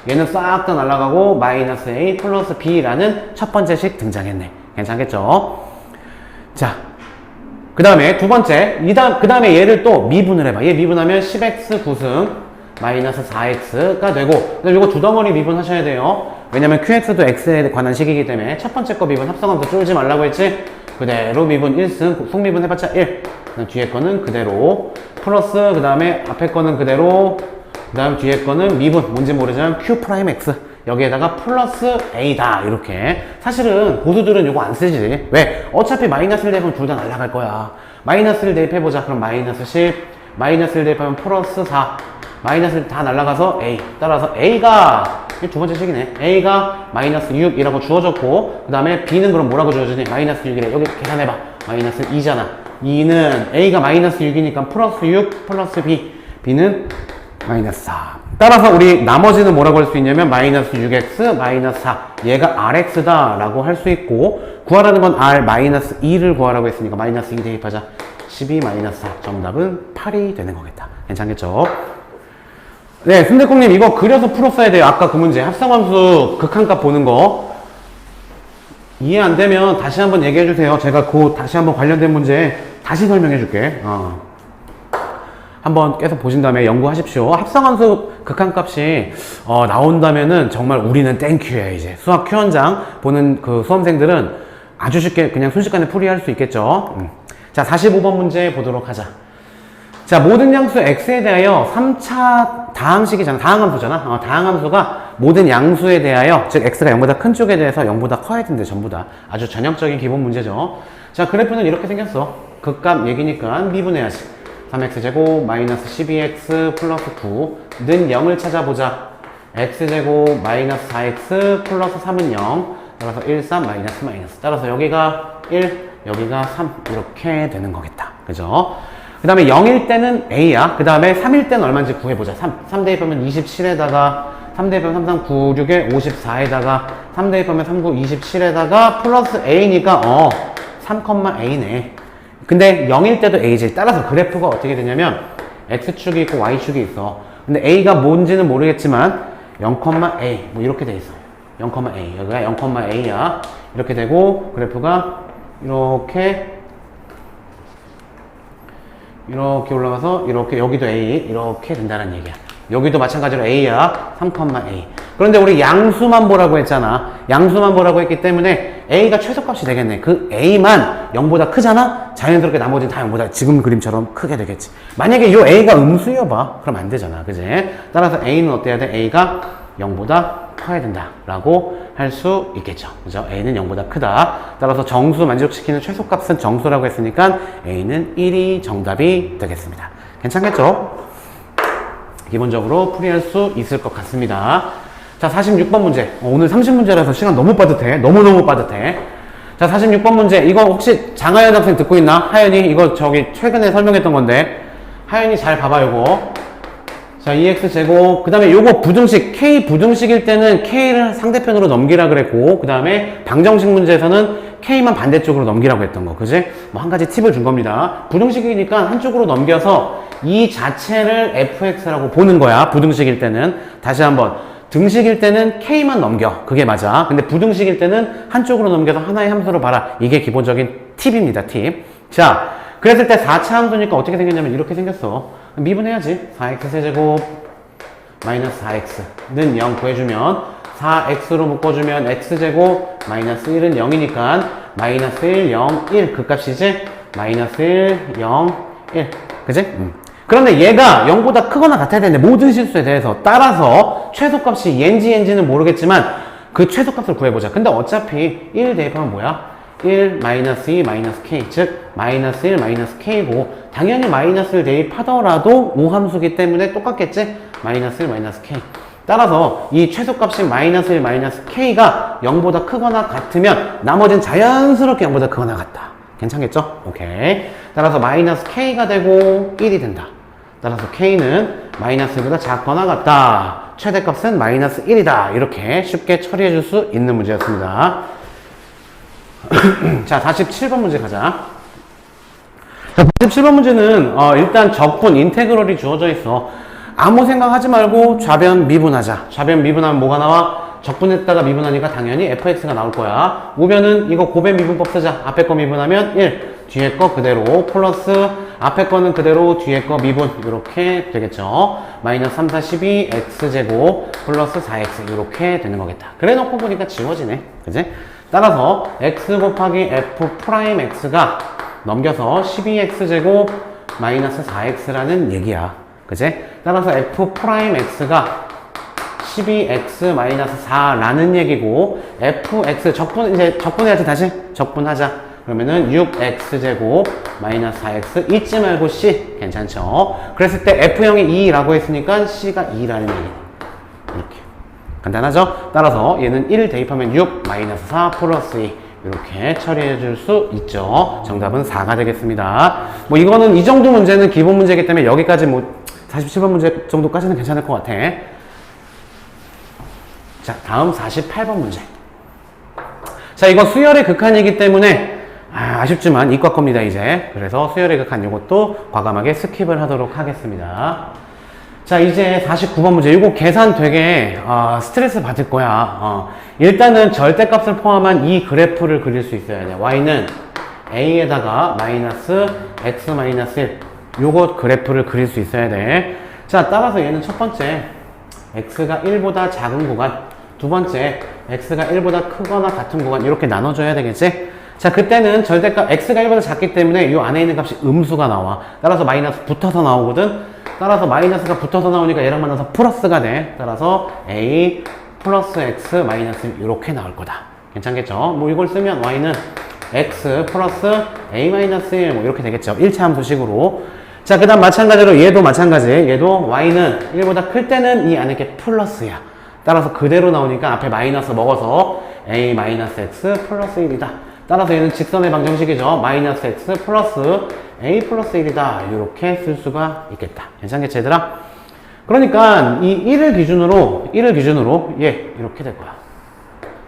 얘는 싹 다 날아가고 마이너스 a 플러스 b라는 첫 번째 식 등장했네. 괜찮겠죠? 자, 그 다음에 두 번째. 그 다음에 얘를 또 미분을 해봐. 얘 미분하면 10x 9승 마이너스 4x가 되고, 이거 두 덩어리 미분하셔야 돼요. 왜냐면 qx도 x에 관한 식이기 때문에 첫 번째 거 미분 합성함수 쫄지 말라고 했지? 그대로 미분 1승, 속미분 해봤자 1. 뒤에 거는 그대로 플러스, 그 다음에 앞에 거는 그대로, 그 다음 뒤에 거는 미분 뭔지 모르지만 q 프라임 x 여기에다가 플러스 a다. 이렇게. 사실은 고수들은 이거 안 쓰지. 왜? 어차피 마이너스 1 대입하면 둘 다 날아갈 거야. 마이너스 1 대입해보자. 그럼 마이너스 10, 마이너스 1 대입하면 플러스 4, 마이너스 1 다 날아가서 a. 따라서 a가 두 번째 식이네. a가 마이너스 6이라고 주어졌고, 그 다음에 b는 그럼 뭐라고 주어지니? 마이너스 6이래. 여기 계산해봐. 마이너스 2잖아. 2는 a가 마이너스 6이니까 플러스 6 플러스 b. b는 마이너스 4. 따라서 우리 나머지는 뭐라고 할 수 있냐면 마이너스 6x 마이너스 4. 얘가 rx다 라고 할 수 있고, 구하라는 건 r 마이너스 2를 구하라고 했으니까 마이너스 2 대입하자. 12 마이너스 4. 정답은 8이 되는 거겠다. 괜찮겠죠? 네, 순대국님 이거 그려서 풀었어야 돼요. 아까 그 문제 합성함수 극한값 보는 거 이해 안 되면 다시 한번 얘기해 주세요. 제가 다시 한번 관련된 문제 다시 설명해 줄게. 한번 계속 보신 다음에 연구하십시오. 합성함수 극한값이 나온다면은 정말 우리는 땡큐야. 이제 수학 Q 현장 보는 그 수험생들은 아주 쉽게 그냥 순식간에 풀이할 수 있겠죠. 자, 45번 문제 보도록 하자. 자, 모든 양수 x에 대하여 3차 다항식이잖아. 다항함수잖아. 다항함수가 모든 양수에 대하여, 즉 x가 0보다 큰 쪽에 대해서 0보다 커야 된대. 전부 다. 아주 전형적인 기본 문제죠. 자, 그래프는 이렇게 생겼어. 극값 얘기니까 미분해야지. 3x제곱 마이너스 12x 플러스 9는 0을 찾아보자. x제곱 마이너스 4x 플러스 3은 0. 따라서 1, 3 마이너스 마이너스. 따라서 여기가 1, 여기가 3 이렇게 되는 거겠다. 그죠? 그 다음에 0일 때는 a야. 그 다음에 3일 때는 얼마인지 구해보자. 3 대입하면 27에다가 3 대입하면 3, 3, 9, 6에 54에다가 3 대입하면 3, 9, 27에다가 플러스 a니까 3,a네. 근데 0일 때도 a지. 따라서 그래프가 어떻게 되냐면 x축이 있고 y축이 있어. 근데 a가 뭔지는 모르겠지만 0,a 뭐 이렇게 돼 있어. 0,a. 여기가 0,a야. 이렇게 되고 그래프가 이렇게 올라가서 이렇게 여기도 a 이렇게 된다는 얘기야. 여기도 마찬가지로 a야. 3,a. 그런데 우리 양수만 보라고 했잖아. 양수만 보라고 했기 때문에 a가 최소값이 되겠네. 그 a만 0보다 크잖아? 자연스럽게 나머지는 다 0보다 지금 그림처럼 크게 되겠지. 만약에 이 a가 음수여봐. 그럼 안 되잖아. 그지? 따라서 a는 어때야 돼? a가 0보다 커야 된다. 라고 할 수 있겠죠. 그죠? a는 0보다 크다. 따라서 정수 만족시키는 최소값은 정수라고 했으니까 a는 1이 정답이 되겠습니다. 괜찮겠죠? 기본적으로 풀이할 수 있을 것 같습니다. 자, 46번 문제. 오늘 30문제라서 시간 너무 빠듯해. 너무너무 빠듯해. 자, 46번 문제. 이거 혹시 장하연 학생 듣고 있나? 하연이? 이거 저기 최근에 설명했던 건데. 하연이 잘 봐봐, 요거. 자, 2x제곱. 그 다음에 요거 부등식. k 부등식일 때는 k를 상대편으로 넘기라 그랬고, 그 다음에 방정식 문제에서는 k만 반대쪽으로 넘기라고 했던 거. 그지? 뭐 한 가지 팁을 준 겁니다. 부등식이니까 한쪽으로 넘겨서 이 자체를 fx라고 보는 거야. 부등식일 때는. 다시 한번. 등식일 때는 k만 넘겨. 그게 맞아. 근데 부등식일 때는 한쪽으로 넘겨서 하나의 함수로 봐라. 이게 기본적인 팁입니다. 팁. 자, 그랬을 때 4차 함수니까 어떻게 생겼냐면 이렇게 생겼어. 미분해야지. 4x 세제곱 마이너스 4x는 0 구해주면 4x로 묶어주면 x제곱 마이너스 1은 0이니까 마이너스 1, 0, 1 그 값이지? 마이너스 1, 0, 1 그지? 그런데 얘가 0보다 크거나 같아야 되는데 모든 실수에 대해서 따라서 최소값이 얘인지 얘인지는 모르겠지만 그 최소값을 구해보자. 근데 어차피 1 대입하면 뭐야? 1 마이너스 2 마이너스 k, 즉 마이너스 1 마이너스 k고 당연히 마이너스를 대입하더라도 오함수기 때문에 똑같겠지? 마이너스 1 마이너스 k. 따라서 이 최소값인 마이너스 1 마이너스 k가 0보다 크거나 같으면 나머지는 자연스럽게 0보다 크거나 같다. 괜찮겠죠? 오케이. 따라서 마이너스 k가 되고 1이 된다. 따라서 k는 마이너스 1보다 작거나 같다. 최대값은 마이너스 1이다. 이렇게 쉽게 처리해 줄 수 있는 문제였습니다. 자, 47번 문제 가자. 자, 47번 문제는 일단 적분 인테그럴이 주어져 있어. 아무 생각하지 말고 좌변 미분하자. 좌변 미분하면 뭐가 나와? 적분했다가 미분하니까 당연히 fx가 나올 거야. 우변은 이거 고변 미분법 쓰자. 앞에 거 미분하면 1, 뒤에 거 그대로 플러스 앞에 거는 그대로 뒤에 거 미분 이렇게 되겠죠. 마이너스 3, 4, 12 x제곱 플러스 4x 이렇게 되는 거겠다. 그래 놓고 보니까 지워지네. 그지? 따라서 x 곱하기 f 프라임 x가 넘겨서 12x제곱 마이너스 4x라는 얘기야. 그지? 따라서 f 프라임 x가 12x 마이너스 4라는 얘기고 fx 이제 적분해야지. 다시 적분하자. 그러면은 6x제곱 마이너스 4x 잊지 말고 c. 괜찮죠? 그랬을 때 f형이 2라고 했으니까 c가 2라는 얘기. 이렇게 간단하죠? 따라서 얘는 1 대입하면 6 마이너스 4 플러스 2 이렇게 처리해 줄 수 있죠. 정답은 4가 되겠습니다. 뭐 이거는 이 정도 문제는 기본 문제이기 때문에 여기까지 뭐 47번 문제 정도까지는 괜찮을 것 같아. 자, 다음 48번 문제. 자, 이건 수열의 극한이기 때문에 아쉽지만 이과 겁니다, 이제. 그래서 수열의 극한 이것도 과감하게 스킵을 하도록 하겠습니다. 자, 이제 49번 문제. 이거 계산 되게 스트레스 받을 거야. 일단은 절대값을 포함한 이 그래프를 그릴 수 있어야 돼. y는 a에다가 마이너스 x 마이너스 1 요거 그래프를 그릴 수 있어야 돼. 자, 따라서 얘는 첫 번째 x가 1보다 작은 구간, 두 번째 x가 1보다 크거나 같은 구간 이렇게 나눠줘야 되겠지? 자, 그때는 절대값 x가 1보다 작기 때문에 이 안에 있는 값이 음수가 나와. 따라서 마이너스 붙어서 나오거든. 따라서 마이너스가 붙어서 나오니까 얘랑 만나서 플러스가 돼. 따라서 a 플러스 x 마이너스 1 이렇게 나올 거다. 괜찮겠죠? 뭐 이걸 쓰면 y는 x 플러스 a 마이너스 1 뭐 이렇게 되겠죠. 1차 함수식으로. 자, 그 다음 마찬가지로 얘도 마찬가지. 얘도 y는 1보다 클 때는 이 안에 게 플러스야. 따라서 그대로 나오니까 앞에 마이너스 먹어서 a 마이너스 x 플러스 1이다. 따라서 얘는 직선의 방정식이죠. 마이너스 x 플러스 a 플러스 1이다. 이렇게 쓸 수가 있겠다. 괜찮겠지, 얘들아? 그러니까 이 1을 기준으로 얘 이렇게 될 거야.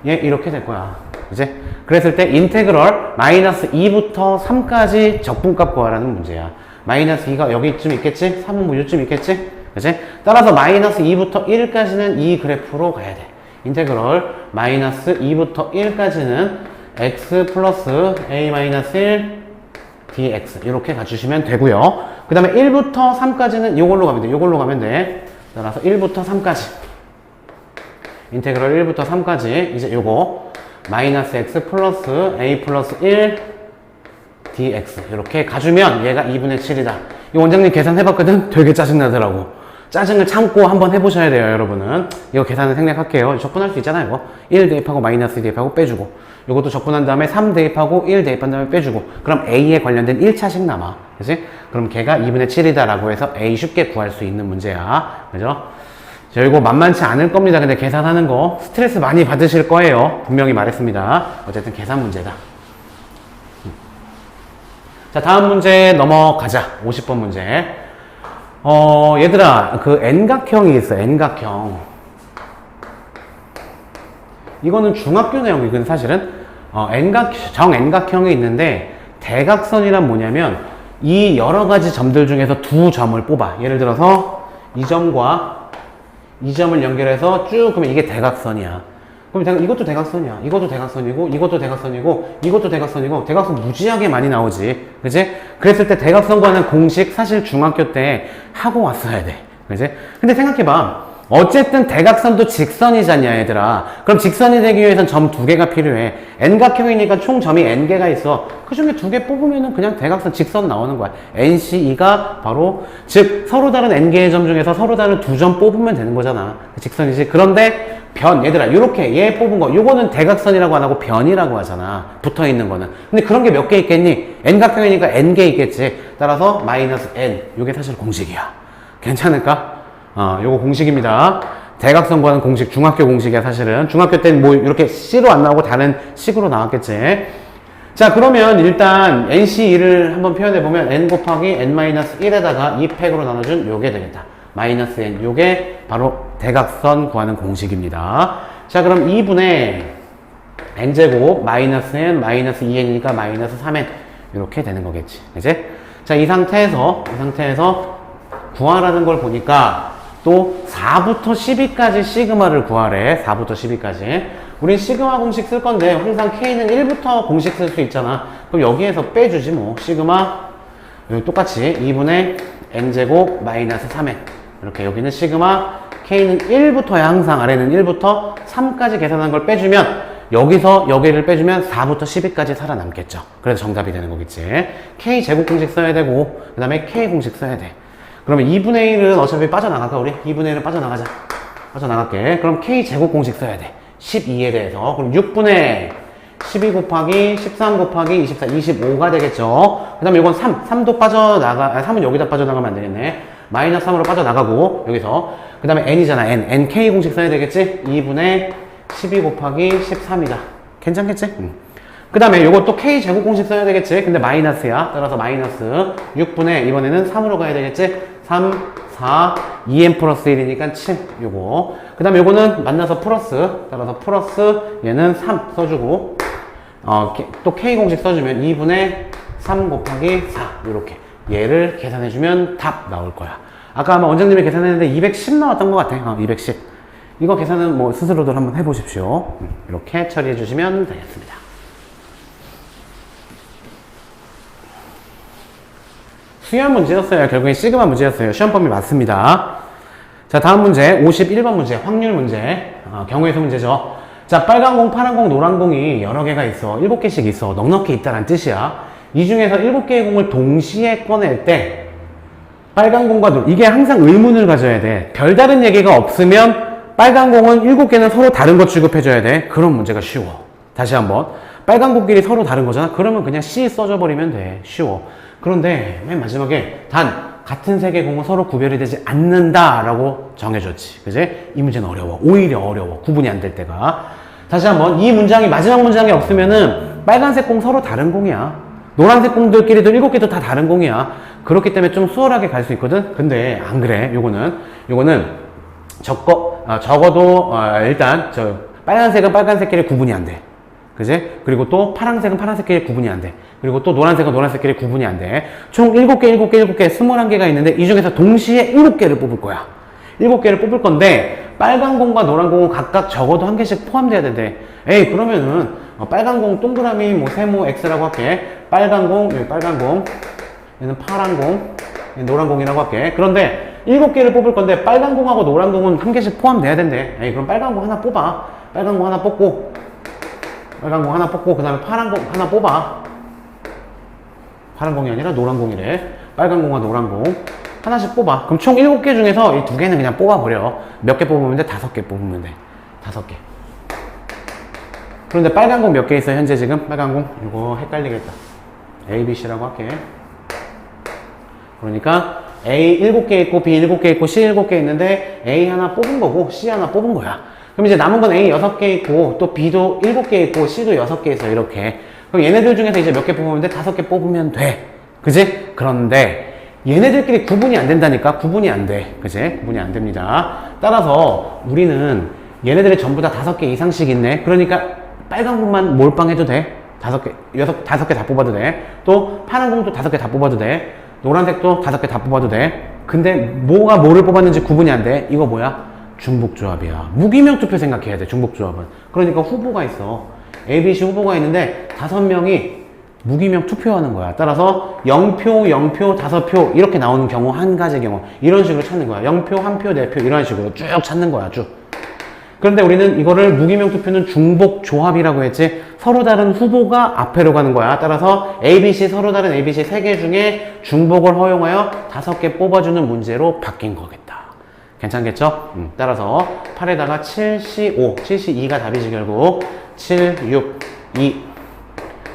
얘 이렇게 될 거야. 그치? 그랬을 때 인테그럴 마이너스 2부터 3까지 적분값 구하라는 문제야. 마이너스 2가 여기쯤 있겠지? 3은 뭐 요쯤 있겠지? 그치? 따라서 마이너스 2부터 1까지는 이 그래프로 가야 돼. 인테그럴 마이너스 2부터 1까지는 x 플러스 a 마이너스 1 dx 이렇게 가주시면 되고요. 그 다음에 1부터 3까지는 이걸로 가면 돼. 이걸로 가면 돼. 따라서 1부터 3까지 인테그럴 1부터 3까지 이제 요거 마이너스 x 플러스 a 플러스 1 dx 이렇게 가주면 얘가 2분의 7이다. 이 원장님 계산해봤거든? 되게 짜증나더라고. 짜증을 참고 한번 해보셔야 돼요, 여러분은. 이거 계산을 생략할게요. 적분할 수 있잖아요, 이거. 1 대입하고 마이너스 2 대입하고 빼주고. 요것도 적분한 다음에 3 대입하고 1 대입한 다음에 빼주고. 그럼 A에 관련된 1차씩 남아. 그치? 그럼 걔가 2분의 7이다 라고 해서 A 쉽게 구할 수 있는 문제야. 그죠? 자, 이거 만만치 않을 겁니다. 근데 계산하는 거 스트레스 많이 받으실 거예요. 분명히 말했습니다. 어쨌든 계산 문제다. 자, 다음 문제 넘어가자. 50번 문제. 얘들아, 그 N각형이 있어, N각형. 이거는 중학교 내용이거든, 사실은. 정 N각형이 있는데, 대각선이란 뭐냐면, 이 여러 가지 점들 중에서 두 점을 뽑아. 예를 들어서, 이 점과 이 점을 연결해서 쭉, 그러면 이게 대각선이야. 그럼 이것도 대각선이야. 이것도 대각선이고, 이것도 대각선이고, 이것도 대각선이고, 대각선 무지하게 많이 나오지. 그치? 그랬을 때 대각선과는 공식 사실 중학교 때 하고 왔어야 돼. 그치? 근데 생각해봐. 어쨌든 대각선도 직선이잖냐, 얘들아. 그럼 직선이 되기 위해선 점 2개가 필요해. N각형이니까 총 점이 N개가 있어. 그 중에 2개 뽑으면은 그냥 대각선 직선 나오는 거야. NC2가 바로, 즉, 서로 다른 N개의 점 중에서 서로 다른 2점 뽑으면 되는 거잖아. 직선이지. 그런데 변, 얘들아, 요렇게 얘 뽑은 거, 요거는 대각선이라고 안 하고 변이라고 하잖아. 붙어 있는 거는. 근데 그런 게 몇 개 있겠니? N각형이니까 N개 있겠지. 따라서 마이너스 N. 요게 사실 공식이야. 괜찮을까? 요거 공식입니다. 대각선 구하는 공식, 중학교 공식이야, 사실은. 중학교 때는 뭐 이렇게 C로 안 나오고 다른 식으로 나왔겠지. 자, 그러면 일단 NC2를 한번 표현해보면 N 곱하기 N-1에다가 2팩으로 나눠준 요게 되겠다. 마이너스 N. 요게 바로 대각선 구하는 공식입니다. 자, 그럼 2분의 N제곱 마이너스 N 마이너스 2N이니까 마이너스 3N. 이렇게 되는 거겠지. 그치? 자, 이 상태에서 구하라는 걸 보니까 또 4부터 12까지 시그마를 구하래. 4부터 12까지. 우린 시그마 공식 쓸 건데 항상 K는 1부터 공식 쓸 수 있잖아. 그럼 여기에서 빼주지 뭐. 시그마 여기 똑같이 2분의 N제곱 마이너스 3N. 이렇게 여기는 시그마 K는 1부터야. 항상 아래는 1부터 3까지 계산한 걸 빼주면 여기서 여기를 빼주면 4부터 12까지 살아남겠죠. 그래서 정답이 되는 거겠지. K 제곱 공식 써야 되고 그 다음에 K 공식 써야 돼. 그러면 2분의 1은 어차피 빠져나갈까 우리? 2분의 1은 빠져나가자. 빠져나갈게. 그럼 K 제곱 공식 써야 돼. 12에 대해서. 그럼 6분의 12 곱하기 13 곱하기 24, 25가 되겠죠. 그 다음에 이건 3도 빠져나가, 3은 여기다 빠져나가면 안 되겠네. 마이너스 3으로 빠져나가고, 여기서. 그 다음에 N이잖아, NK 공식 써야 되겠지? 2분의 12 곱하기 13이다. 괜찮겠지? 그 다음에 요것도 K 제곱 공식 써야 되겠지? 근데 마이너스야. 따라서 마이너스 6분의, 이번에는 3으로 가야 되겠지? 3, 4, 2n 플러스 1이니까 7, 요거. 그 다음에 요거는 만나서 플러스, 따라서 플러스, 얘는 3 써주고, 또 K 공식 써주면 2분의 3 곱하기 4, 요렇게. 얘를 계산해주면 답 나올 거야. 아까 아마 원장님이 계산했는데 210 나왔던 것 같아. 210. 이거 계산은 뭐 스스로들 한번 해보십시오. 이렇게 처리해주시면 되겠습니다. 수열 문제였어요. 결국엔 시그마 문제였어요. 시험 범위 맞습니다. 자, 다음 문제 51번 문제 확률 문제. 경우의 수 문제죠. 자, 빨간 공, 파란 공, 노란 공이 여러 개가 있어. 7개씩 있어. 넉넉히 있다는 뜻이야. 이 중에서 7개의 공을 동시에 꺼낼 때 빨간 공과 노란, 이게 항상 의문을 가져야 돼. 별다른 얘기가 없으면 빨간 공은 7개는 서로 다른 거 취급해줘야 돼. 그런 문제가 쉬워. 다시 한번. 빨간 공끼리 서로 다른 거잖아. 그러면 그냥 C 써줘 버리면 돼. 쉬워. 그런데 맨 마지막에 단 같은 색의 공은 서로 구별이 되지 않는다라고 정해줬지. 그지? 이 문제는 어려워. 오히려 어려워. 구분이 안 될 때가. 다시 한번. 이 문장이 마지막 문장이 없으면은 빨간색 공 서로 다른 공이야. 노란색 공들끼리도 7개도 다 다른 공이야. 그렇기 때문에 좀 수월하게 갈 수 있거든. 근데 안 그래. 요거는 적어도 일단 빨간색은 빨간색끼리 구분이 안 돼. 그지? 그리고 또 파란색은 파란색끼리 구분이 안 돼. 그리고 또 노란색은 노란색끼리 구분이 안 돼. 총 7개, 21개가 있는데 이 중에서 동시에 7개를 뽑을 거야. 7개를 뽑을 건데 빨간 공과 노란 공은 각각 적어도 한 개씩 포함돼야 된대. 에이, 그러면은 빨간 공 동그라미 뭐 세모 X라고 할게. 빨간 공, 여기 빨간 공, 얘는 파란 공, 얘는 노란 공이라고 할게. 그런데 7개를 뽑을 건데 빨간 공하고 노란 공은 한 개씩 포함돼야 된대. 에이, 그럼 빨간 공 하나 뽑아. 빨간 공 하나 뽑고, 빨간 공 하나 뽑고, 그 다음에 파란 공 하나 뽑아. 파란 공이 아니라 노란 공이래. 빨간 공과 노란 공 하나씩 뽑아. 그럼 총 7개 중에서 이 2개는 그냥 뽑아버려. 몇 개 뽑으면 돼? 5개 뽑으면 돼. 5개. 그런데 빨간 공 몇 개 있어 현재 지금? 빨간 공? 이거 헷갈리겠다. A, B, C라고 할게. 그러니까 A 7개 있고 B 7개 있고 C 7개 있는데 A 하나 뽑은 거고 C 하나 뽑은 거야. 그럼 이제 남은 건 A 6개 있고 또 B도 7개 있고 C도 6개 있어. 이렇게. 그럼 얘네들 중에서 이제 몇 개 뽑으면 돼? 5개 뽑으면 돼. 그지? 그런데 얘네들끼리 구분이 안 된다니까? 구분이 안 돼. 그지? 구분이 안 됩니다. 따라서 우리는 얘네들이 전부 다 5개 이상씩 있네. 그러니까 빨간 공만 몰빵해도 돼. 5개, 5개 다 뽑아도 돼. 또 파란 공도 5개 다 뽑아도 돼. 노란색도 5개 다 뽑아도 돼. 근데 뭐가 뭐를 뽑았는지 구분이 안 돼. 이거 뭐야? 중복조합이야. 무기명 투표 생각해야 돼. 중복조합은. 그러니까 후보가 있어. A, B, C 후보가 있는데 5명이 무기명 투표하는 거야. 따라서 0표, 0표, 5표 이렇게 나오는 경우 한 가지 경우 이런 식으로 찾는 거야. 0표, 1표, 4표 이런 식으로 쭉 찾는 거야. 쭉. 그런데 우리는 이거를 무기명 투표는 중복 조합이라고 했지. 서로 다른 후보가 앞에로 가는 거야. 따라서 ABC 서로 다른 ABC 3개 중에 중복을 허용하여 5개 뽑아주는 문제로 바뀐 거겠다. 괜찮겠죠? 따라서 8에다가 7C5, 7C2가 답이지 결국. 7, 6, 2,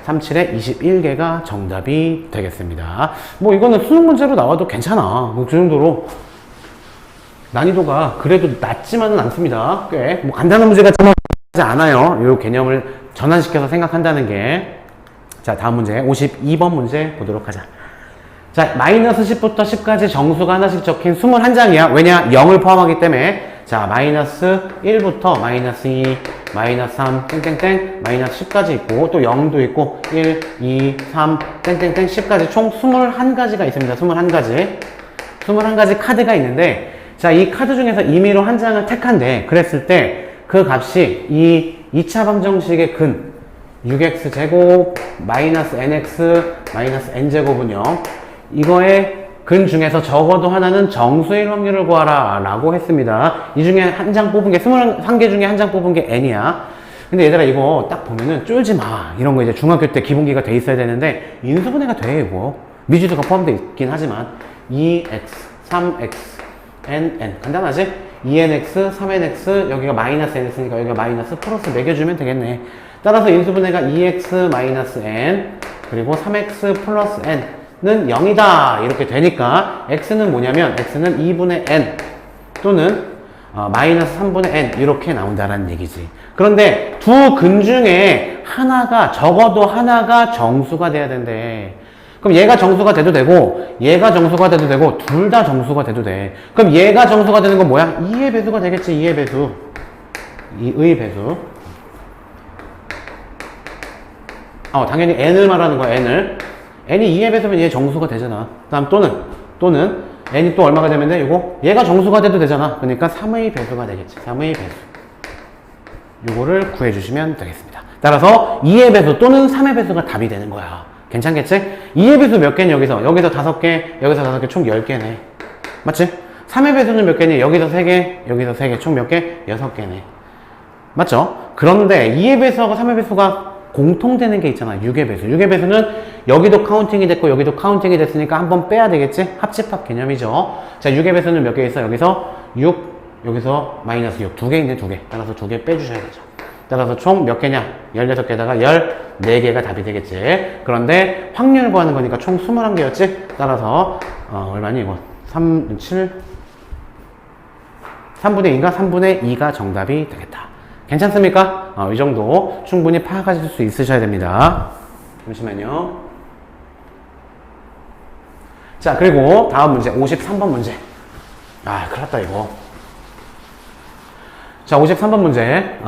37에 21개가 정답이 되겠습니다. 뭐 이거는 수능 문제로 나와도 괜찮아. 뭐 그 정도로 난이도가 그래도 낮지만은 않습니다. 꽤 뭐 간단한 문제 같지만 않아요. 이 개념을 전환시켜서 생각한다는 게. 자, 다음 문제 52번 문제 보도록 하자. 자, 마이너스 10부터 10까지 정수가 하나씩 적힌 21장이야. 왜냐? 0을 포함하기 때문에. 자, 마이너스 1부터 마이너스 2, 마이너스 3, 땡땡땡, 마이너스 10까지 있고, 또 0도 있고, 1, 2, 3, 땡땡땡, 10까지 총 21가지가 있습니다. 21가지. 21가지 카드가 있는데, 자, 이 카드 중에서 임의로 한 장을 택한데, 그랬을 때 그 값이 이 2차 방정식의 근, 6x제곱, 마이너스 nx, 마이너스 n제곱은요, 이거의 근 중에서 적어도 하나는 정수일 확률을 구하라 라고 했습니다. 이 중에 한 장 뽑은 게 21개 중에 한 장 뽑은 게 n이야. 근데 얘들아 이거 딱 보면은 쫄지 마. 이런 거 이제 중학교 때 기본기가 돼 있어야 되는데 인수분해가 돼 이거. 미지수가 포함되어 있긴 하지만 2x, 3x, n 간단하지? 2nx, 3nx 여기가 마이너스 nx니까 여기가 마이너스 플러스 매겨주면 되겠네. 따라서 인수분해가 2x 마이너스 n 그리고 3x 플러스 n 는 0이다 이렇게 되니까 x는 뭐냐면 x는 2분의 n 또는 마이너스 3분의 n 이렇게 나온다라는 얘기지. 그런데 두 근 중에 하나가 적어도 하나가 정수가 돼야 된대. 그럼 얘가 정수가 돼도 되고 얘가 정수가 돼도 되고 둘 다 정수가 돼도 돼. 그럼 얘가 정수가 되는 건 뭐야? 2의 배수가 되겠지. 2의 배수. 2의 배수. 당연히 n을 말하는 거야. n을. n이 2의 배수면 얘 정수가 되잖아. 다음 또는 n이 또 얼마가 되면 돼? 이거 얘가 정수가 돼도 되잖아. 그러니까 3의 배수가 되겠지. 3의 배수. 요거를 구해주시면 되겠습니다. 따라서 2의 배수 또는 3의 배수가 답이 되는 거야. 괜찮겠지? 2의 배수 몇 개니 여기서? 여기서 5개, 여기서 5개, 총 10개네. 맞지? 3의 배수는 몇 개니? 여기서 3개, 여기서 3개, 총 몇 개? 6개네. 맞죠? 그런데 2의 배수하고 3의 배수가 공통되는 게 있잖아. 6의 배수. 6의 배수는 여기도 카운팅이 됐고 여기도 카운팅이 됐으니까 한번 빼야 되겠지? 합집합 개념이죠. 자, 6의 배수는 몇 개 있어? 여기서 6, 여기서 마이너스 6. 2개 있네, 2개. 따라서 2개 빼주셔야 되죠. 따라서 총 몇 개냐? 16개다가 14개가 답이 되겠지. 그런데 확률 구하는 거니까 총 21개였지? 따라서 얼마니 이거? 3, 7 3분의 2인가? 3분의 2가 정답이 되겠다. 괜찮습니까? 이 정도 충분히 파악하실 수 있으셔야 됩니다. 잠시만요. 자, 그리고 다음 문제 53번 문제. 큰일 났다 이거. 자, 53번 문제.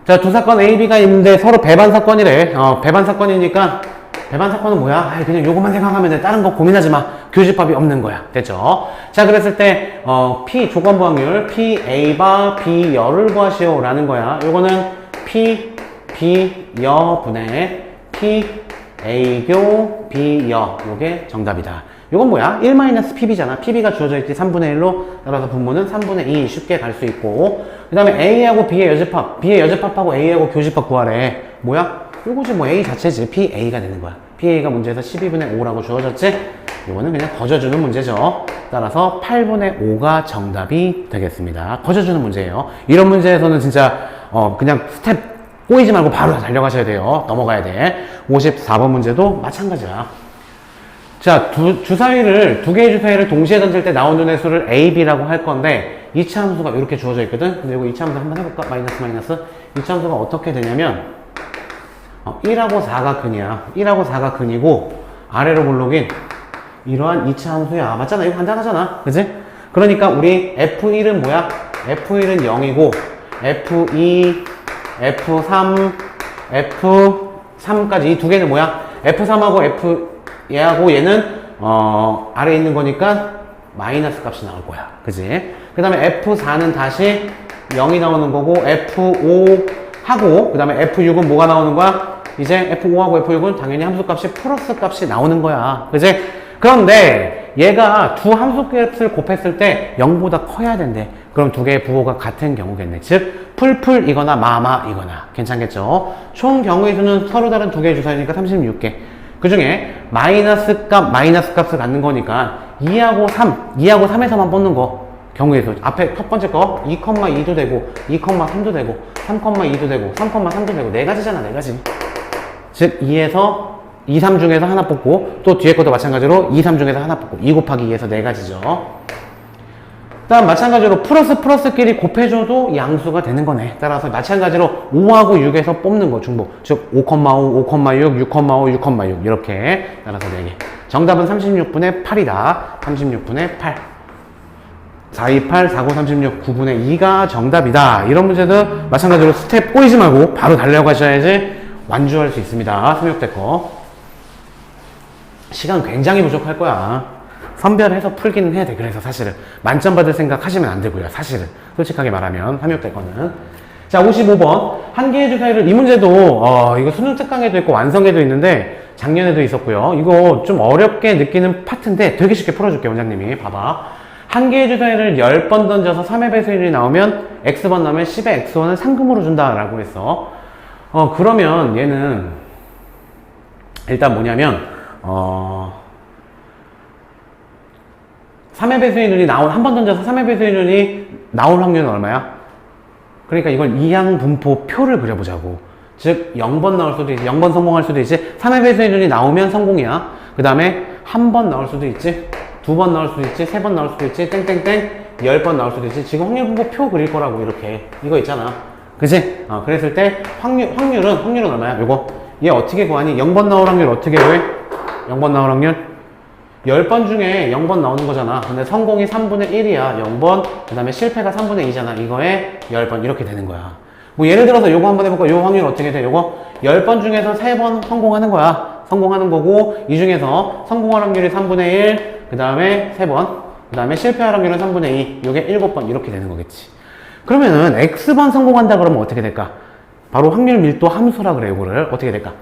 자, 두 사건 A, B가 있는데 서로 배반 사건이래. 배반 사건이니까 배반 사건은 뭐야? 그냥 요것만 생각하면 돼. 다른 거 고민하지 마. 교집합이 없는 거야. 됐죠? 자, 그랬을 때 P 조건부 확률 P A바 B 여를 구하시오 라는 거야. 요거는 P B 여 분의 P A교 B 여. 요게 정답이다. 요건 뭐야? 1-PB잖아. PB가 주어져 있지 3분의 1로. 따라서 분모는 3분의 2 쉽게 갈 수 있고. 그 다음에 A하고 B의 여집합. B의 여집합하고 A하고 교집합 구하래. 뭐야? 요거지 뭐 A 자체지. PA가 되는 거야. PA가 문제에서 12분의 5라고 주어졌지? 요거는 그냥 거저주는 문제죠. 따라서 8분의 5가 정답이 되겠습니다. 거저주는 문제예요. 이런 문제에서는 진짜 그냥 스텝 꼬이지 말고 바로 달려가셔야 돼요. 넘어가야 돼. 54번 문제도 마찬가지야. 자, 주사위를, 두 개의 주사위를 동시에 던질 때 나오는 횟수를 A, B라고 할 건데, 2차 함수가 이렇게 주어져 있거든? 근데 이거 2차 함수 한번 해볼까? 마이너스. 2차 함수가 어떻게 되냐면, 1하고 4가 근이야. 1하고 4가 근이고, 아래로 볼록인 이러한 2차 함수야. 맞잖아? 이거 간단하잖아. 그치? 그러니까 우리 F1은 뭐야? F1은 0이고, F2, F3, F3까지 이 두 개는 뭐야? F3하고 얘하고 얘는 아래에 있는 거니까 마이너스 값이 나올 거야. 그지? 그 다음에 F4는 다시 0이 나오는 거고 F5 하고 그 다음에 F6은 뭐가 나오는 거야? 이제 F5하고 F6은 당연히 함수값이 플러스 값이 나오는 거야. 그지? 그런데 얘가 두 함수값을 곱했을 때 0보다 커야 된대. 그럼 두 개의 부호가 같은 경우겠네. 즉 풀이거나 마마이거나. 괜찮겠죠? 총 경우의 수는 서로 다른 두 개의 주사위니까 36개. 그 중에 마이너스 값을 갖는 거니까 2하고 3, 2하고 3에서만 뽑는 거. 경우에서 앞에 첫 번째 거 2,2도 되고 2,3도 되고 3,2도 되고 3,3도 되고 네 가지잖아. 네 가지. 즉 2에서 2, 3 중에서 하나 뽑고 또 뒤에 것도 마찬가지로 2, 3 중에서 하나 뽑고 2 곱하기 2에서 네 가지죠. 다음 마찬가지로 플러스끼리 곱해줘도 양수가 되는 거네. 따라서 마찬가지로 5하고 6에서 뽑는 거 중복. 즉 5,5, 5,6, 6,5, 6,6 이렇게 따라서 4개. 정답은 36분의 8이다. 36분의 8. 428, 49, 36, 9분의 2가 정답이다. 이런 문제는 마찬가지로 스텝 꼬이지 말고 바로 달려가셔야지 완주할 수 있습니다. 3학대 거. 시간 굉장히 부족할 거야. 선별해서 풀기는 해야 돼. 그래서 사실은 만점 받을 생각 하시면 안 되고요. 사실은 솔직하게 말하면 3학대 거는. 자, 55번 한 개의 주사위를 이 문제도 이거 수능 특강에도 있고 완성에도 있는데 작년에도 있었고요. 이거 좀 어렵게 느끼는 파트인데 되게 쉽게 풀어줄게요. 원장님이 봐봐. 한 개의 주사위를 10번 던져서 3의 배수율이 나오면 X번 나오면 10의 X1을 상금으로 준다라고 했어. 그러면 얘는 일단 뭐냐면 3의 배수율이 한 번 던져서 3의 배수율이 나올 확률은 얼마야? 그러니까 이걸 이항 분포 표를 그려보자고. 즉 0번 나올 수도 있지, 0번 성공할 수도 있지. 3의 배수율이 나오면 성공이야. 그 다음에 한 번 나올 수도 있지, 2번 나올 수도 있지, 3번 나올 수도 있지, 땡땡땡 10번 나올 수도 있지. 지금 확률 분포 표 그릴 거라고 이렇게 이거 있잖아. 그치? 그랬을 때 확률은 얼마야? 요거 얘 어떻게 구하니? 0번 나올 확률 어떻게 구해? 0번 나올 확률 10번 중에 0번 나오는 거잖아. 근데 성공이 3분의 1이야 0번, 그 다음에 실패가 3분의 2잖아. 이거에 10번 이렇게 되는 거야. 뭐 예를 들어서 요거 한번 해볼까? 요 확률 어떻게 돼? 요거 10번 중에서 3번 성공하는 거야. 성공하는 거고, 이 중에서 성공할 확률이 3분의 1, 그 다음에 3번, 그 다음에 실패할 확률은 3분의 2, 요게 7번 이렇게 되는 거겠지. 그러면은 X번 성공한다 그러면 어떻게 될까? 바로 확률 밀도 함수라 그래. 요거를 어떻게 될까?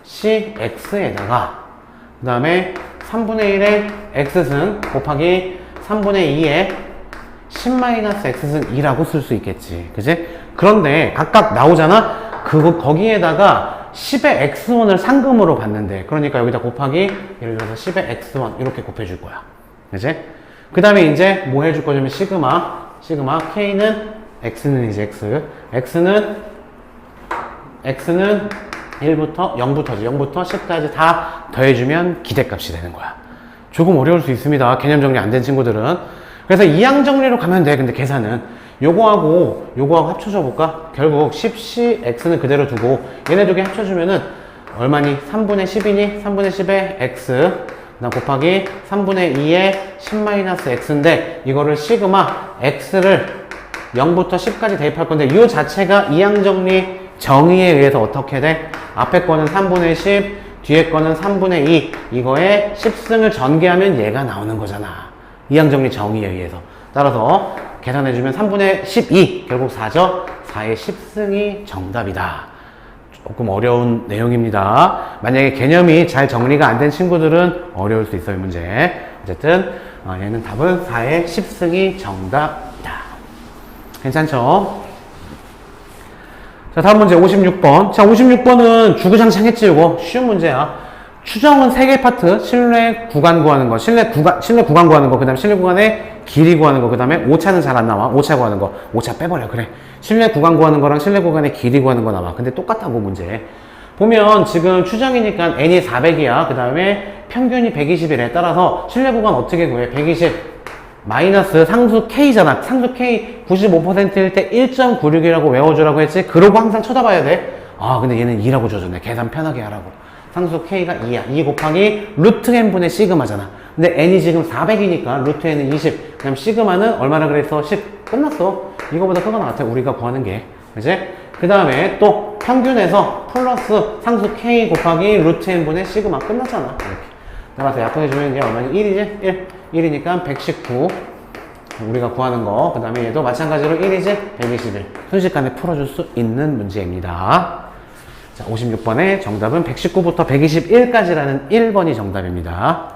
10CX에다가 그 다음에 3분의 1의 X승 곱하기 3분의 2의 10-X승 2라고 쓸 수 있겠지. 그지? 그런데 각각 나오잖아? 거기에다가 10의 X1을 상금으로 받는데, 그러니까 여기다 곱하기, 예를 들어서 10의 X1 이렇게 곱해줄 거야. 그지? 그 다음에 이제 뭐 해줄 거냐면 시그마 K는 X는 이제 X는 1부터 0부터 10까지 다 더해주면 기대값이 되는 거야. 조금 어려울 수 있습니다. 개념 정리 안 된 친구들은. 그래서 이항 정리로 가면 돼. 근데 계산은 요거하고 합쳐줘 볼까? 결국 10CX는 그대로 두고 얘네 두 개 합쳐주면은 얼마니? 3분의 10이니? 3분의 10의 X 그다음 곱하기 3분의 2의 10-X인데 이거를 시그마 X를 0부터 10까지 대입할 건데 이 자체가 이항 정리 정의에 의해서 어떻게 돼? 앞에 거는 3분의 10, 뒤에 거는 3분의 2. 이거에 10승을 전개하면 얘가 나오는 거잖아. 이항정리 정의에 의해서. 따라서 계산해주면 3분의 12. 결국 4죠? 4의 10승이 정답이다. 조금 어려운 내용입니다. 만약에 개념이 잘 정리가 안 된 친구들은 어려울 수 있어요, 문제. 어쨌든 얘는 답은 4의 10승이 정답이다. 괜찮죠? 자, 다음 문제 56번. 자, 56번은 주구장창 했지, 이거. 쉬운 문제야. 추정은 3개 파트. 실내 구간 구하는 거. 실내 구간 구하는 거. 그 다음에 실내 구간의 길이 구하는 거. 그 다음에 오차는 잘 안 나와. 오차 구하는 거. 오차 빼버려. 그래. 실내 구간 구하는 거랑 실내 구간의 길이 구하는 거 나와. 근데 똑같다고, 문제. 보면 지금 추정이니까 n이 400이야. 그 다음에 평균이 120이래. 따라서 실내 구간 어떻게 구해? 120. 마이너스 상수 K잖아. 상수 K 95%일 때 1.96이라고 외워주라고 했지. 그러고 항상 쳐다봐야 돼. 근데 얘는 2라고 줘줬네. 계산 편하게 하라고. 상수 K가 2야. 2 곱하기 루트 n분의 시그마잖아. 근데 n이 지금 400이니까 루트 n은 20. 그럼 시그마는 얼마나 그랬어? 10. 끝났어. 이거보다 크거나 같아. 우리가 구하는 게. 그치? 그 다음에 또 평균에서 플러스 상수 K 곱하기 루트 n분의 시그마. 끝났잖아. 이렇게. 따라서 약분해주면 이게 얼마니? 1이지? 1이니까 119 우리가 구하는 거. 그 다음에 얘도 마찬가지로 1이지? 121 순식간에 풀어줄 수 있는 문제입니다. 자, 56번의 정답은 119부터 121까지라는 1번이 정답입니다.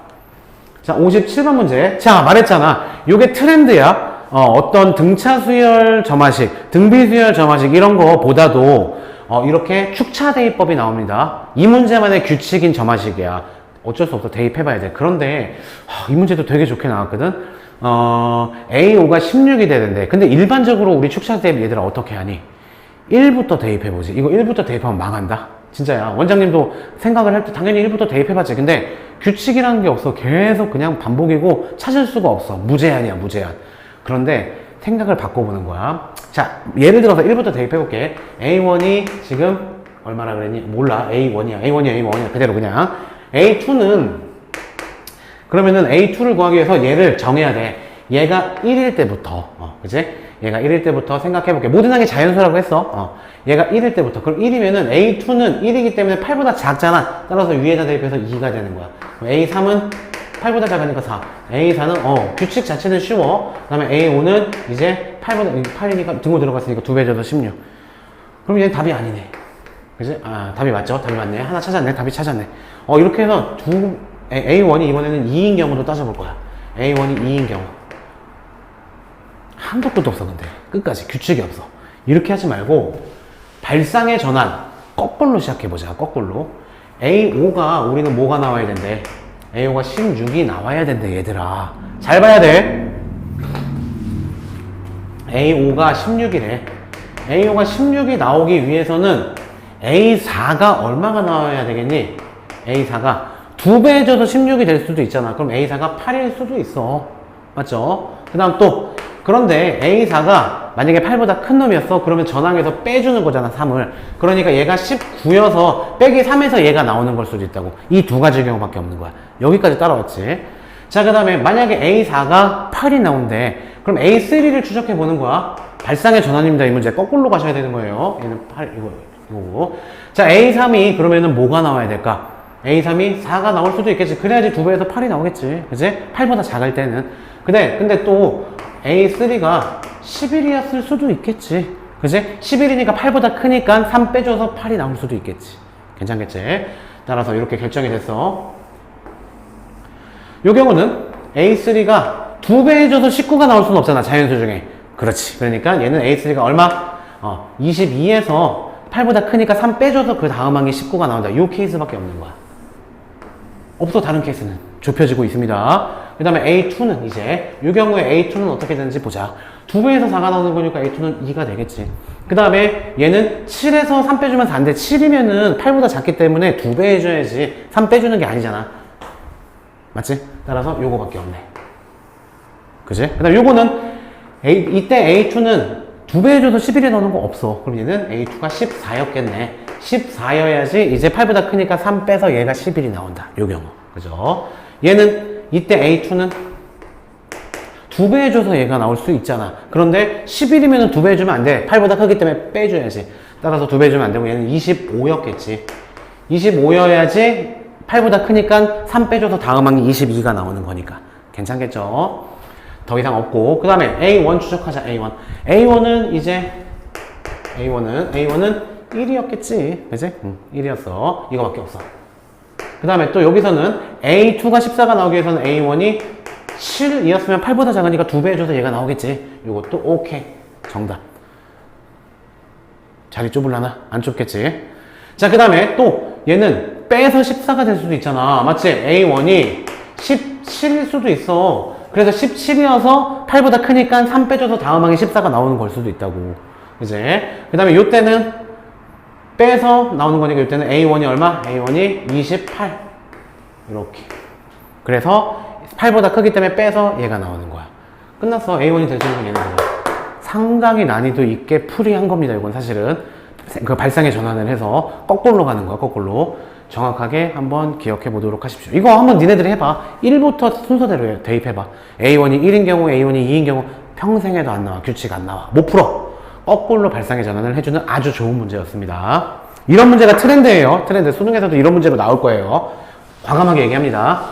자, 57번 문제. 자, 말했잖아. 요게 트렌드야. 어떤 등차 수열 점화식, 등비 수열 점화식 이런 거보다도 이렇게 축차 대입법이 나옵니다. 이 문제만의 규칙인 점화식이야. 어쩔 수 없어. 대입해봐야 돼. 그런데 이 문제도 되게 좋게 나왔거든. A5가 16이 되는데, 근데 일반적으로 우리 축차 대입 얘들아 어떻게 하니? 1부터 대입해보지. 이거 1부터 대입하면 망한다. 진짜야. 원장님도 생각을 할 때 당연히 1부터 대입해봤지. 근데 규칙이라는 게 없어. 계속 그냥 반복이고 찾을 수가 없어. 무제한이야, 무제한. 그런데 생각을 바꿔보는 거야. 자, 예를 들어서 1부터 대입해볼게. A1이 지금 얼마나 그랬니? 몰라. A1이야. A1이야. 그대로 그냥. A2는, 그러면은 A2를 구하기 위해서 얘를 정해야 돼. 얘가 1일 때부터. 그치? 얘가 1일 때부터 생각해볼게. 모든 항이 자연수라고 했어. 얘가 1일 때부터. 그럼 1이면은 A2는 1이기 때문에 8보다 작잖아. 따라서 위에다 대입해서 2가 되는 거야. A3은 8보다 작으니까 4. A4는, 규칙 자체는 쉬워. 그 다음에 A5는 이제 8이니까 등호 들어갔으니까 2배 줘서 16. 그럼 얘는 답이 아니네. 그지? 답이 맞죠? 답이 맞네. 하나 찾았네. 답이 찾았네. 이렇게 해서 A1이 이번에는 2인 경우도 따져볼 거야. A1이 2인 경우. 한도 끝도 없어, 근데. 끝까지. 규칙이 없어. 이렇게 하지 말고, 발상의 전환. 거꾸로 시작해보자, 거꾸로. A5가 우리는 뭐가 나와야 된대? A5가 16이 나와야 된대, 얘들아. 잘 봐야 돼. A5가 16이래. A5가 16이 나오기 위해서는 A4가 얼마가 나와야 되겠니? A4가 2배 해줘서 16이 될 수도 있잖아. 그럼 A4가 8일 수도 있어. 맞죠? 그 다음 또, 그런데 A4가 만약에 8보다 큰 놈이었어. 그러면 전항에서 빼주는 거잖아, 3을. 그러니까 얘가 19여서 빼기 3에서 얘가 나오는 걸 수도 있다고. 이 두 가지 경우밖에 없는 거야. 여기까지 따라왔지. 자, 그 다음에 만약에 A4가 8이 나온대. 그럼 A3를 추적해 보는 거야. 발상의 전환입니다. 이 문제. 거꾸로 가셔야 되는 거예요. 얘는 8, 이거고. 자, A3이 그러면은 뭐가 나와야 될까? A3이 4가 나올 수도 있겠지. 그래야지 2배에서 8이 나오겠지. 그치? 8보다 작을 때는. 근데 또 A3가 11이었을 수도 있겠지. 그치? 11이니까 8보다 크니까 3 빼줘서 8이 나올 수도 있겠지. 괜찮겠지? 따라서 이렇게 결정이 됐어. 요 경우는 A3가 2배 해줘서 19가 나올 수는 없잖아. 자연수 중에. 그렇지. 그러니까 얘는 A3가 얼마? 22에서 8보다 크니까 3 빼줘서 그 다음 항이 19가 나온다. 요 케이스밖에 없는 거야. 없어, 다른 케이스는. 좁혀지고 있습니다. 그 다음에 A2는 이제, 이 경우에 A2는 어떻게 되는지 보자. 2배에서 4가 나오는 거니까 A2는 2가 되겠지. 그 다음에 얘는 7에서 3 빼주면 4인데, 7이면은 8보다 작기 때문에 2배 해줘야지. 3 빼주는 게 아니잖아. 맞지? 따라서 요거밖에 없네. 그지? 그 다음에 요거는, 이때 A2는 2배 해줘서 11이 나오는 거 없어. 그럼 얘는 A2가 14였겠네. 14여야지 이제 8보다 크니까 3 빼서 얘가 11이 나온다. 요 경우. 그죠? 얘는 이때 A2는 2배 해줘서 얘가 나올 수 있잖아. 그런데 11이면 2배 해주면 안 돼. 8보다 크기 때문에 빼줘야지. 따라서 2배 해주면 안 되고 얘는 25였겠지. 25여야지 8보다 크니까 3 빼줘서 다음 항이 22가 나오는 거니까. 괜찮겠죠? 더 이상 없고. 그 다음에 A1 추적하자. A1은 이제 A1은 1이었겠지. 그치? 1이었어. 이거밖에 없어. 그 다음에 또 여기서는 A2가 14가 나오기 위해서는 A1이 7이었으면 8보다 작으니까 2배 해줘서 얘가 나오겠지. 요것도 오케이. 정답. 자리 좁을라나? 안 좁겠지. 자, 그 다음에 또 얘는 빼서 14가 될 수도 있잖아. 맞지? A1이 17일 수도 있어. 그래서 17이어서 8보다 크니까 3 빼줘서 다음 항에 14가 나오는 걸 수도 있다고. 그지? 그 다음에 요때는 빼서 나오는 거니까 이때는 A1이 얼마? A1이 28. 이렇게. 그래서 8보다 크기 때문에 빼서 얘가 나오는 거야. 끝났어. A1이 될 수 있는 건 얘는 거야. 상당히 난이도 있게 풀이한 겁니다. 이건 사실은. 그 발상의 전환을 해서 거꾸로 가는 거야. 거꾸로. 정확하게 한번 기억해 보도록 하십시오. 이거 한번 니네들이 해봐. 1부터 순서대로 대입해봐. A1이 1인 경우, A1이 2인 경우 평생에도 안 나와. 규칙 안 나와. 못 풀어. 거꾸로 발상의 전환을 해주는 아주 좋은 문제였습니다. 이런 문제가 트렌드예요. 트렌드. 수능에서도 이런 문제로 나올 거예요. 과감하게 얘기합니다.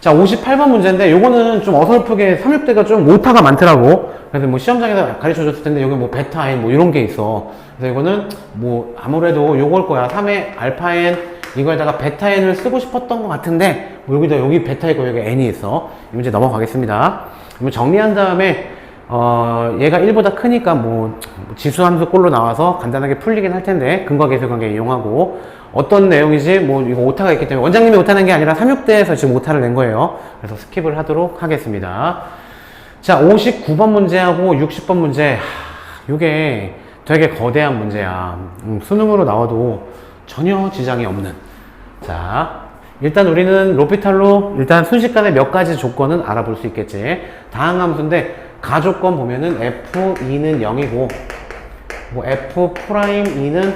자, 58번 문제인데 요거는 좀 어설프게 3, 6대가 좀 오타가 많더라고. 그래서 뭐 시험장에서 가르쳐 줬을 텐데 여기 뭐 베타 n 뭐 이런 게 있어. 그래서 이거는 뭐 아무래도 요걸 거야. 3의 알파 n 이거에다가 베타 n을 쓰고 싶었던 것 같은데 뭐 여기 베타 있고 여기 n이 있어. 이 문제 넘어가겠습니다. 그러면 정리한 다음에 얘가 1보다 크니까 뭐 지수함수 꼴로 나와서 간단하게 풀리긴 할 텐데 근거 계수 관계 이용하고 어떤 내용이지 뭐 이거 오타가 있기 때문에 원장님이 오타낸 게 아니라 369대에서 지금 오타를 낸 거예요. 그래서 스킵을 하도록 하겠습니다. 자, 59번 문제하고 60번 문제 이게 되게 거대한 문제야. 수능으로 나와도 전혀 지장이 없는. 자, 일단 우리는 로피탈로 일단 순식간에 몇 가지 조건은 알아볼 수 있겠지. 다항함수인데 가조건 보면은 F2는 0이고 뭐 F'2는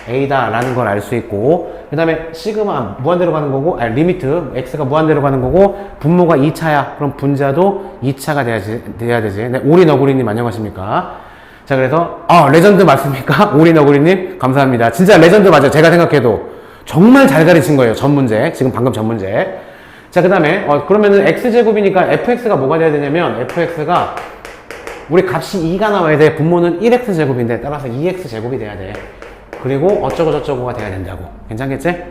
A다 라는 걸 알 수 있고 그 다음에 시그마 무한대로 가는 거고 리미트 X가 무한대로 가는 거고 분모가 2차야. 그럼 분자도 2차가 돼야 되지. 네, 오리너구리님 안녕하십니까. 자, 그래서 레전드 맞습니까? 오리너구리님 감사합니다. 진짜 레전드 맞아요. 제가 생각해도 정말 잘 가르친 거예요. 전 문제. 지금 방금 전 문제. 자, 그 다음에 그러면은 x제곱이니까 fx가 뭐가 돼야 되냐면 fx가 우리 값이 2가 나와야 돼. 분모는 1x제곱인데 따라서 2x제곱이 돼야 돼. 그리고 어쩌고 저쩌고가 돼야 된다고. 괜찮겠지?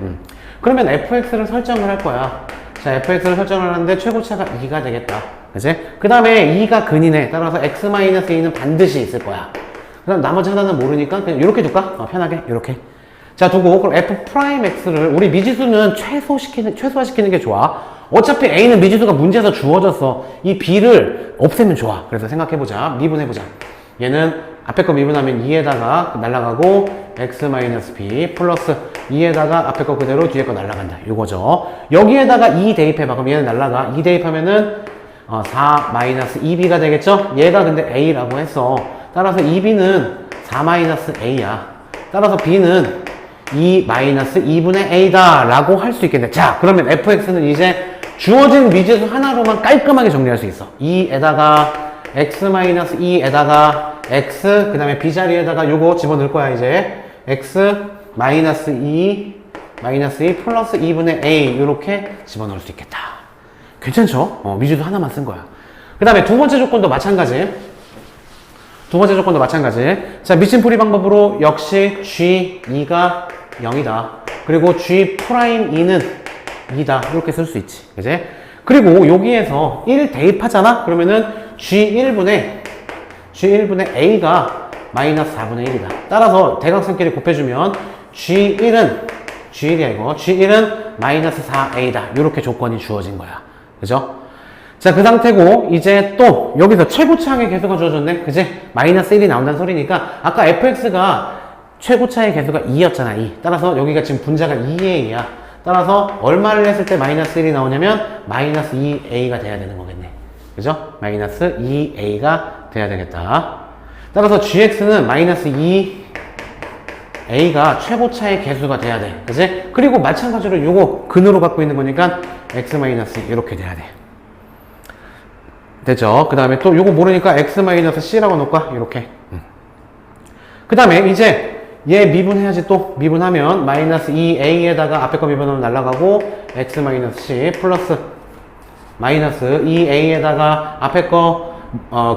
그러면 fx를 설정을 할 거야. 자, fx를 설정을 하는데 최고차가 2가 되겠다. 그치? 그 다음에 2가 근이네. 따라서 x-2는 반드시 있을 거야. 그 다음 나머지 하나는 모르니까 그냥 이렇게 둘까? 편하게 이렇게. 자, 두고 그럼 f'x를 우리 미지수는 최소화시키는 게 좋아. 어차피 a는 미지수가 문제에서 주어졌어. 이 b를 없애면 좋아. 그래서 생각해보자. 미분해보자. 얘는 앞에 거 미분하면 2에다가 날라가고 x-b 플러스 2에다가 앞에 거 그대로 뒤에 거 날라간다. 요거죠. 여기에다가 2 대입해봐. 그럼 얘는 날라가. 2 대입하면은 4-2b가 되겠죠? 얘가 근데 a라고 했어. 따라서 2b는 4-a야. 따라서 b는 2-2분의 a다 라고 할 수 있겠네. 자, 그러면 fx는 이제 주어진 미지수 하나로만 깔끔하게 정리할 수 있어. 2에다가 x-2에다가 x 그 다음에 b 자리에다가 요거 집어넣을 거야. 이제 x-2 플러스 2분의 a 요렇게 집어넣을 수 있겠다. 괜찮죠? 미지수 하나만 쓴 거야. 그 다음에 두 번째 조건도 마찬가지. 자, 미침풀이 방법으로 역시 g2가 0이다. 그리고 g'2는 2다. 이렇게 쓸 수 있지. 그지? 그리고 여기에서 1 대입하잖아? 그러면은 g1분의 a가 마이너스 4분의 1이다. 따라서 대각선끼리 곱해주면 g1은 마이너스 4a다. 이렇게 조건이 주어진 거야. 그죠? 자, 그 상태고 이제 또 여기서 최고차의 개수가 주어졌네. 그지? 마이너스 1이 나온다는 소리니까 아까 fx가 최고차의 개수가 2였잖아. 2. 따라서 여기가 지금 분자가 2a야. 따라서 얼마를 했을 때 마이너스 1이 나오냐면 마이너스 2a가 돼야 되는 거겠네. 그죠? 마이너스 2a가 돼야 되겠다. 따라서 gx는 마이너스 2a가 최고차의 개수가 돼야 돼. 그지? 그리고 마찬가지로 요거 근으로 갖고 있는 거니까 x-2 이렇게 돼야 돼. 됐죠? 그 다음에 또 요거 모르니까 x-c라고 놓을까? 이렇게. 그 다음에 이제 얘 미분해야지. 또 미분하면 마이너스 2a에다가 앞에 거 미분하면 날라가고 x-c 플러스 마이너스 2a에다가 앞에 거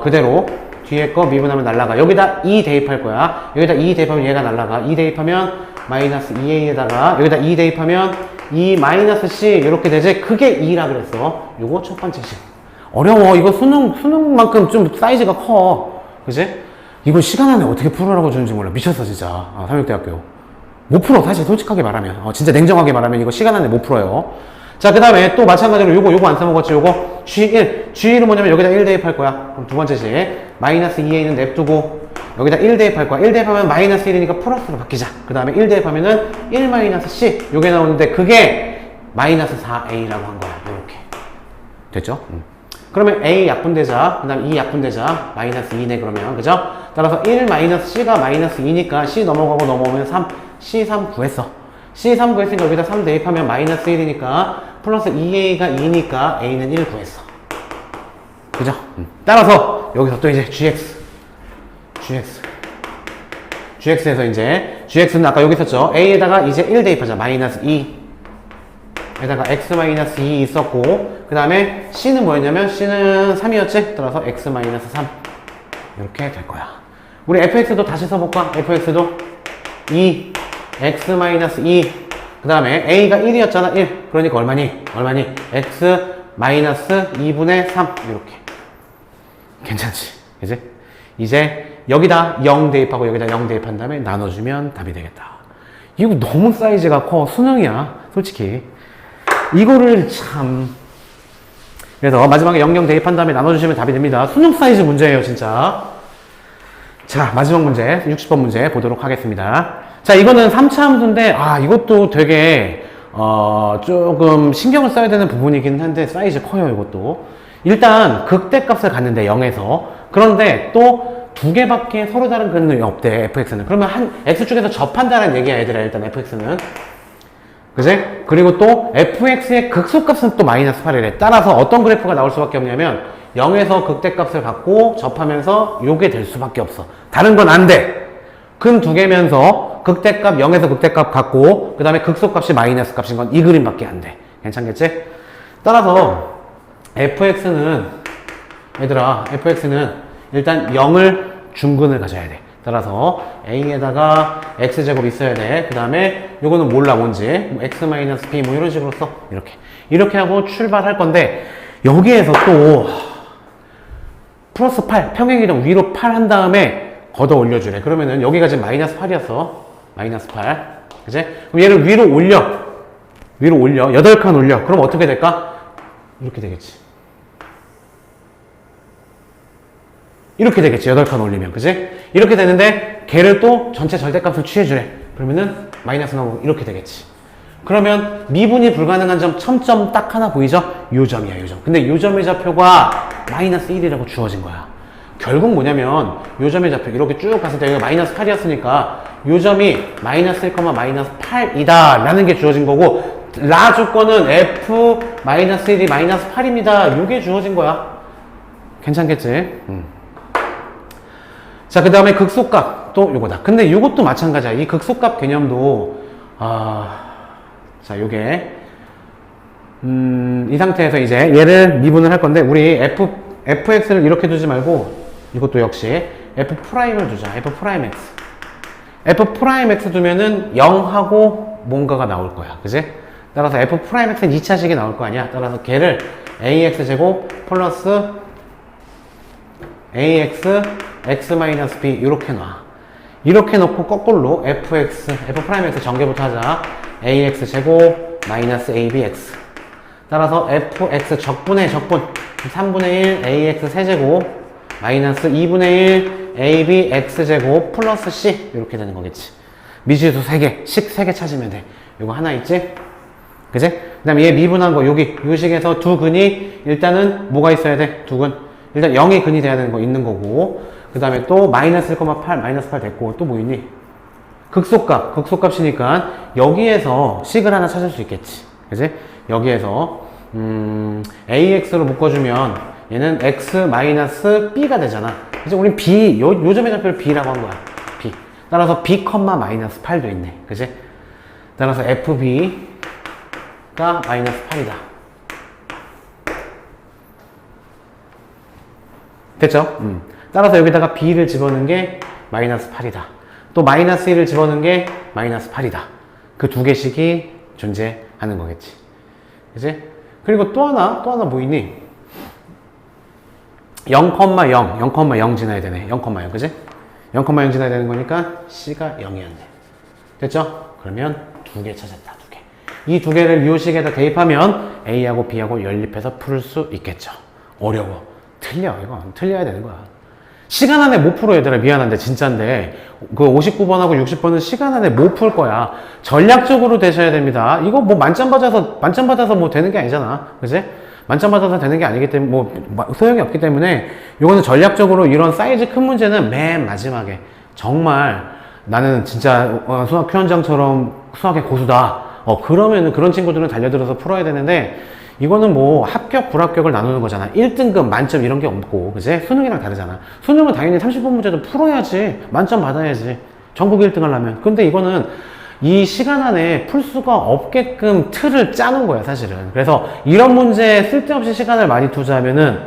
그대로 뒤에 거 미분하면 날라가. 여기다 2 대입할 거야. 여기다 2 대입하면 얘가 날라가. 2 대입하면 마이너스 2a에다가 여기다 2 대입하면 2 마이너스 c 이렇게 되지. 그게 2라 그랬어. 요거 첫 번째 식. 어려워. 이거 수능만큼 좀 사이즈가 커. 그지? 이거 시간 안에 어떻게 풀으라고 주는지 몰라. 미쳤어 진짜. 삼육대학교 못 풀어. 사실 솔직하게 말하면 진짜 냉정하게 말하면 이거 시간 안에 못 풀어요. 자, 그 다음에 또 마찬가지로 요거 안 써먹었지. 요거 G1은 뭐냐면 여기다 1 대입할 거야. 그럼 두 번째 식 마이너스 2a는 냅두고 여기다 1 대입할 거야. 1 대입하면 마이너스 1이니까 플러스로 바뀌자. 그 다음에 1 대입하면은 1 마이너스 c 요게 나오는데 그게 마이너스 4a라고 한 거야. 이렇게 됐죠? 그러면 a 약분되자. 그 다음 2 약분되자. 마이너스 2네 그러면. 그죠? 따라서 1 마이너스 c가 마이너스 2니까 c 넘어가고 넘어오면 3 c3 구했어. c3 구했으니까 여기다 3 대입하면 마이너스 1이니까 플러스 2a가 2니까 a는 1 구했어. 그죠? 따라서 여기서 또 이제 gx에서 이제 gx는 아까 여기 있었죠. a에다가 이제 1 대입하자. 마이너스 2 에다가 x-2 있었고 그 다음에 c는 뭐였냐면 c는 3이었지? 따라서 x-3 이렇게 될 거야. 우리 fx도 다시 써볼까? fx도 2 x-2 그 다음에 a가 1이었잖아. 1 그러니까 얼마니? x-2분의 3 이렇게. 괜찮지? 그지? 이제 여기다 0 대입하고 여기다 0 대입한 다음에 나눠주면 답이 되겠다. 이거 너무 사이즈가 커. 수능이야. 솔직히. 이거를 참. 그래서 마지막에 0 대입한 다음에 나눠주시면 답이 됩니다. 수능 사이즈 문제예요, 진짜. 자, 마지막 문제, 60번 문제 보도록 하겠습니다. 자, 이거는 3차 함수인데, 이것도 되게, 조금 신경을 써야 되는 부분이긴 한데, 사이즈 커요, 이것도. 일단, 극대값을 갖는데, 0에서. 그런데 또, 두 개밖에 서로 다른 근이 없대, fx는. 그러면 x축에서 접한다는 얘기야, 얘들아, 일단 fx는. 그지? 그리고 또, fx의 극소값은 또 마이너스 8이래. 따라서 어떤 그래프가 나올 수밖에 없냐면, 0에서 극대값을 갖고 접하면서 요게 될 수밖에 없어. 다른 건 안 돼. 근 두 개면서 극대값 0에서 극대값 갖고 그 다음에 극소값이 마이너스 값인 건 이 그림밖에 안 돼. 괜찮겠지? 따라서 fx는 얘들아 fx는 일단 0을 중근을 가져야 돼. 따라서 a에다가 x제곱 있어야 돼. 그 다음에 요거는 몰라 뭔지 x-b 뭐 이런 식으로 써. 이렇게 하고 출발할 건데 여기에서 또 플러스 8 평행이동 위로 8 한 다음에 걷어 올려주래. 그러면은 여기가 지금 마이너스 8이었어. 마이너스 8. 그치? 그럼 얘를 위로 올려. 8칸 올려. 그럼 어떻게 될까? 이렇게 되겠지. 이렇게 되겠지. 8칸 올리면. 그치? 이렇게 되는데 걔를 또 전체 절대값을 취해주래. 그러면은 마이너스 나오고 이렇게 되겠지. 그러면 미분이 불가능한 점 첨점 딱 하나 보이죠? 요점이야, 요점. 근데 요점의 좌표가 마이너스 1이라고 주어진 거야. 결국 뭐냐면 요점의 좌표 이렇게 쭉 갔을 때 여기가 마이너스 8이었으니까 요점이 마이너스 1, 마이너스 8이다 라는 게 주어진 거고 라 조건은 f 마이너스 1이 마이너스 8입니다. 요게 주어진 거야. 괜찮겠지? 자, 그 다음에 극소값 또 요거다. 근데 요것도 마찬가지야. 이 극소값 개념도 자, 요게 이 상태에서 이제 얘를 미분을 할 건데 우리 fx를 이렇게 두지 말고 이것도 역시 f'을 두자. f'x f'x 두면은 0하고 뭔가가 나올 거야. 그지? 따라서 f'x는 2차식이 나올 거 아니야. 따라서 걔를 ax제곱 플러스 ax x-b 이렇게 놔. 이렇게 놓고 거꾸로 f'x 전개부터 하자. ax 제곱 마이너스 abx 따라서 fx 적분 3분의 1 ax 세제곱 마이너스 2분의 1 ab x제곱 플러스 c 이렇게 되는 거겠지. 미지수 3개 식 3개 찾으면 돼. 이거 하나 있지? 그치? 그 다음에 얘 미분한 거 여기 이 식에서 두 근이 일단은 뭐가 있어야 돼? 두 근 일단 0의 근이 돼야 되는 거 있는 거고 그 다음에 또 마이너스 1,8 마이너스 8 됐고 또 뭐 있니? 극소값이니까 여기에서 식을 하나 찾을 수 있겠지. 그치? 여기에서 AX로 묶어주면 얘는 X-B가 되잖아. 이제 우린 B, 요점의 좌표를 B라고 한 거야. B. 따라서 B, 마이너스 8도 있네. 그치? 따라서 FB가 마이너스 8이다. 됐죠? 따라서 여기다가 B를 집어넣은 게 마이너스 8이다. 또 마이너스 1을 집어넣은 게 마이너스 8이다. 그 두 개씩이 존재하는 거겠지. 그치? 그리고 또 하나 뭐 있니? 0,0 지나야 되네. 0,0 그치? 0,0 지나야 되는 거니까 C가 0이었네. 됐죠? 그러면 두 개 찾았다. 두 개. 이 두 개를 이 식에다 대입하면 A하고 B하고 연립해서 풀 수 있겠죠. 어려워. 틀려. 이건 틀려야 되는 거야. 시간 안에 못 풀어 얘들아. 미안한데 진짜인데 그 59번하고 60번은 시간 안에 못 풀 거야. 전략적으로 되셔야 됩니다. 이거 뭐 만점 받아서 뭐 되는 게 아니잖아. 그치? 만점 받아서 되는 게 아니기 때문에 뭐 소용이 없기 때문에 이거는 전략적으로 이런 사이즈 큰 문제는 맨 마지막에 정말 나는 진짜 수학 표현장처럼 수학의 고수다. 그러면은 그런 친구들은 달려들어서 풀어야 되는데 이거는 뭐 합격, 불합격을 나누는 거잖아. 1등급, 만점 이런 게 없고, 그치? 수능이랑 다르잖아. 수능은 당연히 30번 문제도 풀어야지. 만점 받아야지. 전국 1등 하려면. 근데 이거는 이 시간 안에 풀 수가 없게끔 틀을 짜는 거야, 사실은. 그래서 이런 문제에 쓸데없이 시간을 많이 투자하면은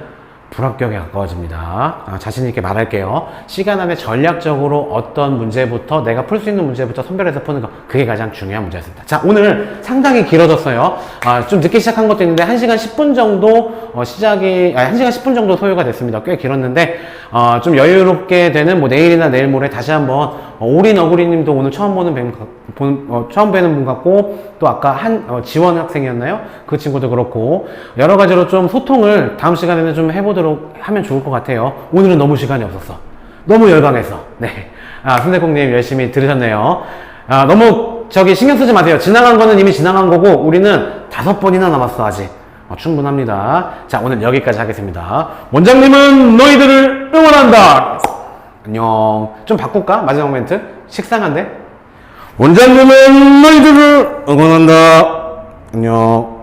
불합격에 가까워집니다. 자신있게 말할게요. 시간 안에 전략적으로 어떤 문제부터 내가 풀 수 있는 문제부터 선별해서 푸는 거, 그게 가장 중요한 문제였습니다. 자, 오늘 상당히 길어졌어요. 좀 늦게 시작한 것도 있는데 1시간 10분 정도 1시간 10분 정도 소요가 됐습니다. 꽤 길었는데 좀 여유롭게 되는 뭐 내일이나 내일 모레 다시 한번 오린 어구리님도 오늘 처음 처음 뵈는 분 같고, 또 아까 지원 학생이었나요? 그 친구도 그렇고 여러 가지로 좀 소통을 다음 시간에는 좀 해보도록 하면 좋을 것 같아요. 오늘은 너무 시간이 없었어. 너무 열광했어. 네. 순대국님 열심히 들으셨네요. 너무 신경 쓰지 마세요. 지나간 거는 이미 지나간 거고 우리는 5번이나 남았어 아직. 충분합니다. 자, 오늘 여기까지 하겠습니다. 원장님은 너희들을 응원한다. 안녕. 좀 바꿀까? 마지막 멘트? 식상한데? 원장님은 너희들을 응원한다. 안녕.